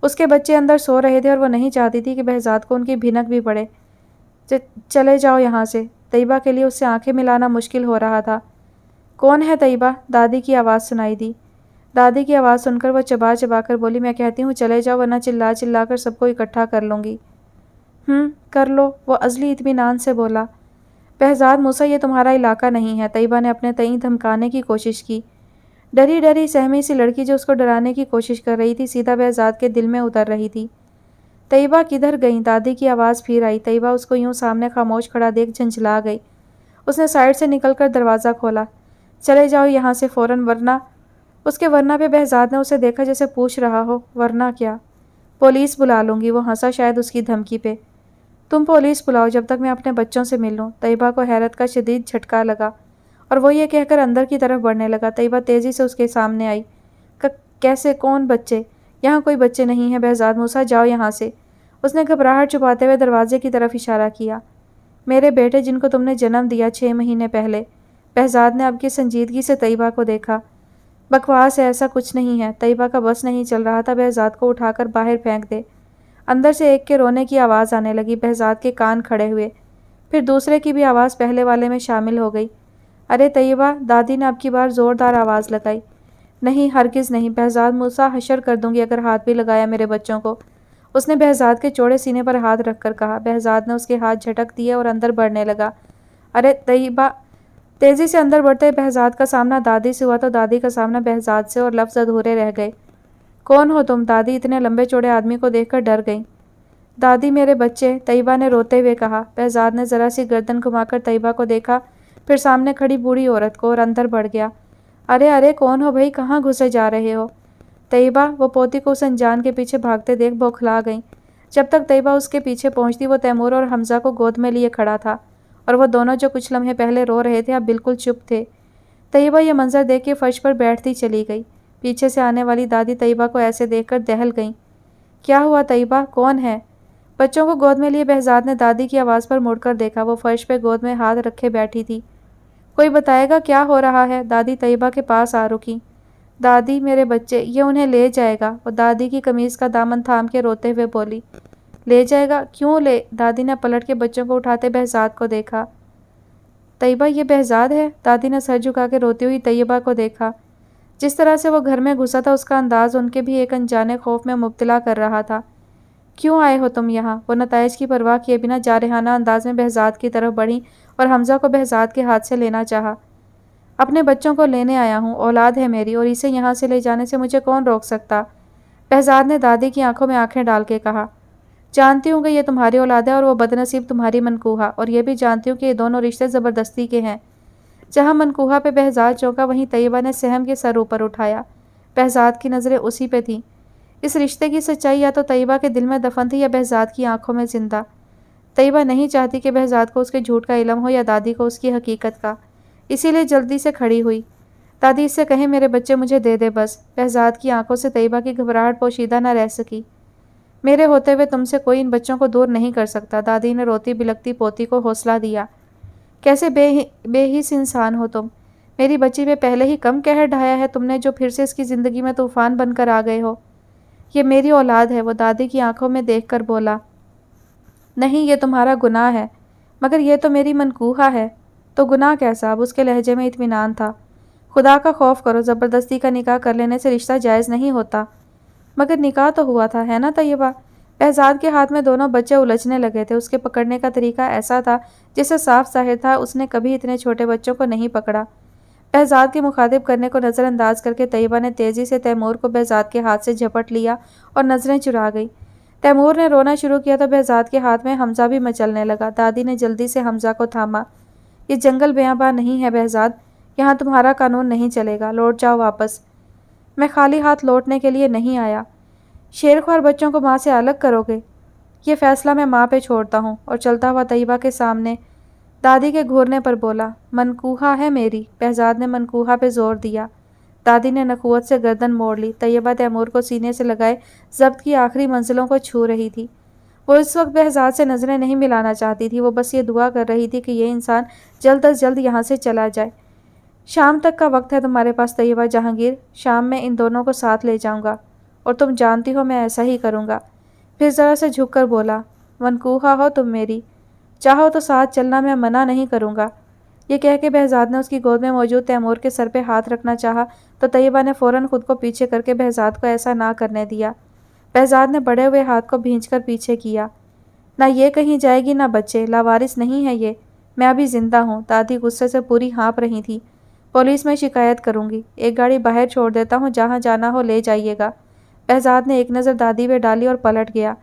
اس کے بچے اندر سو رہے تھے اور وہ نہیں چاہتی تھی کہ بہزاد کو ان کی بھنک بھی پڑے۔ چلے جاؤ یہاں سے۔ طیبہ کے لیے اس سے آنکھیں ملانا مشکل ہو رہا تھا۔ کون ہے طیبہ؟ دادی کی آواز سنائی دی۔ دادی کی آواز سن کر وہ چبا چبا کر بولی، میں کہتی ہوں چلے جاؤ ورنہ چلا چلا کر سب کو اکٹھا کر لوں گی۔ کر لو، وہ عزلی اطمینان سے بولا۔ بہزاد موسیٰ یہ تمہارا علاقہ نہیں ہے۔ طیبہ نے اپنے تئیں دھمکانے کی کوشش کی۔ ڈری ڈری سہمی سی لڑکی جو اس کو ڈرانے کی کوشش کر رہی تھی سیدھا بہزاد کے دل میں اتر رہی تھی۔ طیبہ کدھر گئیں؟ دادی کی آواز پھر آئی۔ طیبہ اس کو یوں سامنے خاموش کھڑا دیکھ جھنجھلا گئی۔ اس نے سائڈ سے نکل کر دروازہ کھولا۔ چلے جاؤ یہاں سے فوراً، ورنہ… اس کے ورنہ پہ بہزاد نے اسے دیکھا جیسے پوچھ رہا ہو، ورنہ کیا؟ پولیس بلا لوں گی۔ وہ ہنسا شاید اس کی دھمکی پہ۔ تم پولیس بلاؤ جب تک میں اپنے بچوں سے مل لوں۔ طیبہ کو حیرت کا شدید جھٹکا لگا اور وہ یہ کہہ کر اندر کی طرف بڑھنے لگا۔ طیبہ تیزی سے اس کے سامنے آئی۔ کیسے؟ کون بچے؟ یہاں کوئی بچے نہیں ہیں بہزاد موسیٰ، جاؤ یہاں سے۔ اس نے گھبراہٹ چھپاتے ہوئے دروازے کی طرف اشارہ کیا۔ میرے بیٹے جن کو تم نے جنم دیا 6 مہینے پہلے۔ بہزاد نے اب کی سنجیدگی سے طیبہ کو دیکھا۔ بکواس ہے، ایسا کچھ نہیں ہے۔ طیبہ کا بس نہیں چل رہا تھا بہزاد کو اٹھا کر باہر پھینک دے۔ اندر سے ایک کے رونے کی آواز آنے لگی، بہزاد کے کان کھڑے ہوئے۔ پھر دوسرے کی بھی آواز پہلے والے میں شامل ہو گئی۔ ارے طیبہ، دادی نے اب کی بار زوردار آواز لگائی۔ نہیں، ہرگز نہیں، بہزاد موسیٰ، حشر کر دوں گی اگر ہاتھ بھی لگایا میرے بچوں کو۔ اس نے بہزاد کے چوڑے سینے پر ہاتھ رکھ کر کہا۔ بہزاد نے اس کے ہاتھ جھٹک دیے اور اندر بڑھنے لگا۔ ارے طیبہ! تیزی سے اندر بڑھتے بہزاد کا سامنا دادی سے ہوا تو دادی کا سامنا بہزاد سے، اور لفظ ادھورے رہ گئے۔ کون ہو تم؟ دادی اتنے لمبے چوڑے آدمی کو دیکھ کر ڈر گئیں۔ دادی، میرے بچے، طیبہ نے روتے ہوئے کہا۔ بہزاد نے ذرا سی گردن گھما کر طیبہ کو دیکھا، پھر سامنے کھڑی بوڑھی عورت کو، اور اندر بڑھ گیا۔ ارے ارے، کون ہو بھائی، کہاں گھسے جا رہے ہو؟ طیبہ! وہ پوتی کو اس انجان کے پیچھے بھاگتے دیکھ بوکھلا گئیں۔ جب تک طیبہ اس کے پیچھے پہنچتی وہ تیمور اور حمزہ کو گود میں لیے کھڑا تھا، اور وہ دونوں جو کچھ لمحے پہلے رو رہے تھے اب بالکل چپ تھے۔ طیبہ یہ منظر دیکھ کے فرش پر بیٹھتی چلی گئی۔ پیچھے سے آنے والی دادی طیبہ کو ایسے دیکھ کر دہل گئیں۔ کیا ہوا طیبہ؟ کون ہے؟ بچوں کو گود میں لیے بہزاد نے دادی کی آواز پر مڑ کر دیکھا۔ وہ فرش پہ گود میں ہاتھ رکھے بیٹھی تھی۔ کوئی بتائے گا کیا ہو رہا ہے؟ دادی طیبہ کے پاس آ رکی۔ دادی، میرے بچے، یہ انہیں لے جائے گا، وہ دادی کی قمیض کا دامن تھام کے روتے ہوئے بولی۔ لے جائے گا؟ کیوں لے؟ دادی نے پلٹ کے بچوں کو اٹھاتے بہزاد کو دیکھا۔ طیبہ، یہ بہزاد ہے؟ دادی نے سر جھکا کے روتی ہوئی طیبہ کو دیکھا۔ جس طرح سے وہ گھر میں گھسا تھا اس کا انداز ان کے بھی ایک انجانے خوف میں مبتلا کر رہا تھا۔ کیوں آئے ہو تم یہاں؟ وہ نتائج کی پرواہ کیے بنا جارحانہ انداز میں بہزاد کی طرف بڑھی اور حمزہ کو بہزاد کے ہاتھ سے لینا چاہا۔ اپنے بچوں کو لینے آیا ہوں، اولاد ہے میری، اور اسے یہاں سے لے جانے سے مجھے کون روک سکتا؟ بہزاد نے دادی کی آنکھوں میں آنکھیں ڈال کے کہا۔ جانتی ہوں کہ یہ تمہاری اولاد ہے اور وہ بدنصیب تمہاری منکوہا، اور یہ بھی جانتی ہوں کہ یہ دونوں رشتے زبردستی کے ہیں۔ جہاں منکوہا پہ بہزاد چونکا وہیں طیبہ نے سہم کے سر اوپر اٹھایا۔ بہزاد کی نظریں اسی پہ تھیں۔ اس رشتے کی سچائی یا تو طیبہ کے دل میں دفن تھی یا بہزاد کی آنکھوں میں زندہ۔ طیبہ نہیں چاہتی کہ بہزاد کو اس کے جھوٹ کا علم ہو یا دادی کو اس کی حقیقت کا، اسی لیے جلدی سے کھڑی ہوئی۔ دادی، اس سے کہیں میرے بچے مجھے دے دے بس۔ بہزاد کی آنکھوں سے طیبہ کی گھبراہٹ پوشیدہ نہ رہ سکی۔ میرے ہوتے ہوئے تم سے کوئی ان بچوں کو دور نہیں کر سکتا، دادی نے روتی بلکتی پوتی کو حوصلہ دیا۔ کیسے بے حس انسان ہو تم؟ میری بچی پہ پہلے ہی کم قہر ڈھایا ہے تم نے جو پھر سے اس کی زندگی میں طوفان بن کر آ گئے ہو۔ یہ میری اولاد ہے، وہ دادی کی آنکھوں میں دیکھ کر بولا۔ نہیں، یہ تمہارا گناہ ہے، مگر یہ تو میری منکوہا ہے۔ تو گناہ کیسا؟ اب اس کے لہجے میں اطمینان تھا۔ خدا کا خوف کرو، زبردستی کا نکاح کر لینے سے رشتہ جائز نہیں ہوتا۔ مگر نکاح تو ہوا تھا، ہے نا طیبہ؟ بہزاد کے ہاتھ میں دونوں بچے الجھنے لگے تھے۔ اس کے پکڑنے کا طریقہ ایسا تھا جسے صاف ظاہر تھا اس نے کبھی اتنے چھوٹے بچوں کو نہیں پکڑا۔ بہزاد کے مخاطب کرنے کو نظر انداز کر کے طیبہ نے تیزی سے تیمور کو بہزاد کے ہاتھ سے جھپٹ لیا اور نظریں چرا گئی۔ تیمور نے رونا شروع کیا تو بہزاد کے ہاتھ میں حمزہ بھی مچلنے لگا۔ دادی نے جلدی سے حمزہ کو تھاما۔ یہ جنگل بیاباں نہیں ہے بہزاد، یہاں تمہارا قانون نہیں چلے گا، لوٹ جاؤ واپس۔ میں خالی ہاتھ لوٹنے کے لیے نہیں آیا۔ شیرخوار بچوں کو ماں سے الگ کرو گے؟ یہ فیصلہ میں ماں پہ چھوڑتا ہوں، اور چلتا ہوا طیبہ کے سامنے دادی کے گھورنے پر بولا۔ منکوہا ہے میری۔ بہزاد نے منکوہا پہ زور دیا۔ دادی نے نخوت سے گردن موڑ لی۔ طیبہ تیمور کو سینے سے لگائے ضبط کی آخری منزلوں کو چھو رہی تھی۔ وہ اس وقت بہزاد سے نظریں نہیں ملانا چاہتی تھی، وہ بس یہ دعا کر رہی تھی کہ یہ انسان جلد از جلد یہاں سے چلا جائے۔ شام تک کا وقت ہے تمہارے پاس طیبہ جہانگیر، شام میں ان دونوں کو ساتھ لے جاؤں گا، اور تم جانتی ہو میں ایسا ہی کروں گا۔ پھر ذرا سے جھک کر بولا، منکوہا ہو تم میری، چاہو تو ساتھ چلنا میں منع نہیں کروں گا۔ یہ کہہ کے بہزاد نے اس کی گود میں موجود تیمور کے سر پہ ہاتھ رکھنا چاہا تو طیبہ نے فوراً خود کو پیچھے کر کے بہزاد کو ایسا نہ کرنے دیا۔ بہزاد نے بڑے ہوئے ہاتھ کو بھینچ کر پیچھے کیا۔ نہ یہ کہیں جائے گی نہ بچے، لاوارث نہیں ہے یہ، میں ابھی زندہ ہوں۔ دادی غصے سے پوری ہانپ رہی تھی۔ پولیس میں شکایت کروں گی، ایک گاڑی باہر چھوڑ دیتا ہوں، جہاں جانا ہو لے جائیے گا۔ بہزاد نے ایک نظر دادی پہ ڈالی اور پلٹ گیا۔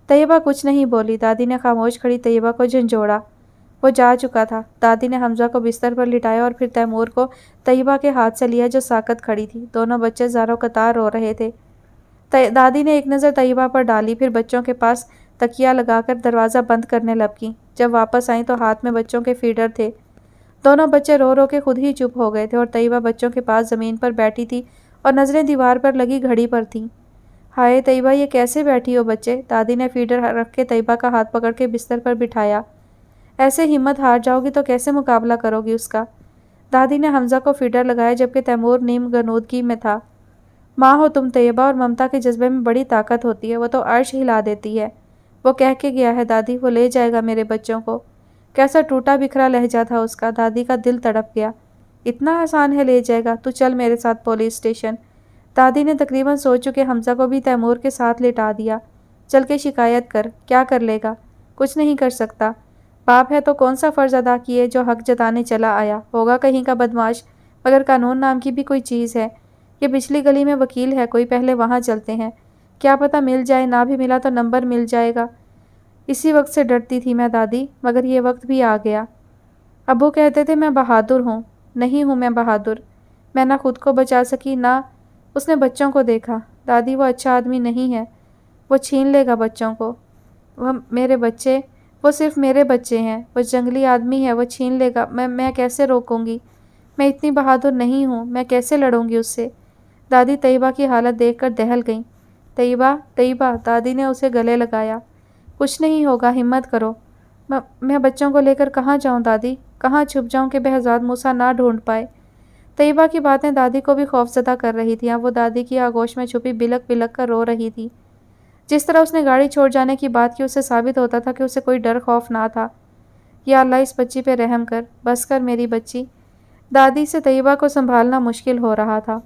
طیبہ کچھ نہیں بولی۔ دادی نے خاموش کھڑی طیبہ کو جھنجھوڑا۔ وہ جا چکا تھا۔ دادی نے حمزہ کو بستر پر لٹایا اور پھر تیمور کو طیبہ کے ہاتھ سے لیا جو ساکت کھڑی تھی۔ دونوں بچے زاروں قطار رو رہے تھے۔ دادی نے ایک نظر طیبہ پر ڈالی، پھر بچوں کے پاس تکیہ لگا کر دروازہ بند کرنے لپکی۔ جب واپس آئیں تو ہاتھ میں بچوں کے فیڈر تھے۔ دونوں بچے رو رو کے خود ہی چپ ہو گئے تھے، اور طیبہ بچوں کے پاس زمین پر بیٹھی تھی اور نظریں دیوار پر لگی گھڑی پر تھیں۔ ہائے طیبہ، یہ کیسے بیٹھی ہو بچے؟ دادی نے فیڈر رکھ کے طیبہ کا ہاتھ پکڑ کے بستر پر بٹھایا۔ ایسے ہمت ہار جاؤ گی تو کیسے مقابلہ کرو گی اس کا؟ دادی نے حمزہ کو فیڈر لگایا جبکہ تیمور نیم غنودگی میں تھا۔ ماں ہو تم طیبہ، اور ممتا کے جذبے میں بڑی طاقت ہوتی ہے، وہ تو عرش ہلا دیتی ہے۔ وہ کہہ کے گیا ہے دادی، وہ لے جائے گا میرے بچوں کو۔ کیسا ٹوٹا بکھرا لہجہ تھا اس کا، دادی کا دل تڑپ گیا۔ اتنا آسان ہے لے جائے گا، تو چل میرے ساتھ پولیس اسٹیشن۔ دادی نے تقریباً سو چکے حمزہ کو بھی تیمور کے ساتھ لٹا دیا۔ چل کے شکایت کر، کیا کر لے گا؟ کچھ نہیں کر سکتا۔ باپ ہے تو کون سا فرض ادا کیے جو حق جتانے چلا آیا، ہوگا کہیں کا بدمعاش، مگر قانون نام کی بھی کوئی چیز ہے۔ یہ پچھلی گلی میں وکیل ہے کوئی، پہلے وہاں چلتے ہیں، کیا پتہ مل جائے، نہ بھی ملا تو نمبر مل جائے گا۔ اسی وقت سے ڈرتی تھی میں دادی، مگر یہ وقت بھی آ گیا۔ ابو کہتے تھے میں بہادر ہوں، نہیں ہوں میں بہادر۔ میں نہ خود کو بچا سکی نہ اس نے بچوں کو دیکھا۔ دادی وہ اچھا آدمی نہیں ہے، وہ چھین لے گا بچوں کو۔ وہ میرے بچے، وہ صرف میرے بچے ہیں، وہ جنگلی آدمی ہے، وہ چھین لے گا۔ میں کیسے روکوں گی؟ میں اتنی بہادر نہیں ہوں، میں کیسے لڑوں گی اس سے؟ دادی طیبہ کی حالت دیکھ کر دہل گئیں۔ طیبہ طیبہ، دادی نے اسے گلے لگایا۔ کچھ نہیں ہوگا، ہمت کرو۔ میں بچوں کو لے کر کہاں جاؤں دادی؟ کہاں چھپ جاؤں کہ بہزاد موسیٰ نہ ڈھونڈ پائے؟ طیبہ کی باتیں دادی کو بھی خوفزدہ کر رہی تھیں۔ وہ دادی کی آغوش میں چھپی بلک بلک کر رو رہی تھی۔ جس طرح اس نے گاڑی چھوڑ جانے کی بات کی، اس سے ثابت ہوتا تھا کہ اسے کوئی ڈر خوف نہ تھا۔ یا اللہ اس بچی پہ رحم کر، بس کر میری بچی۔ دادی سے طیبہ کو سنبھالنا مشکل ہو رہا تھا۔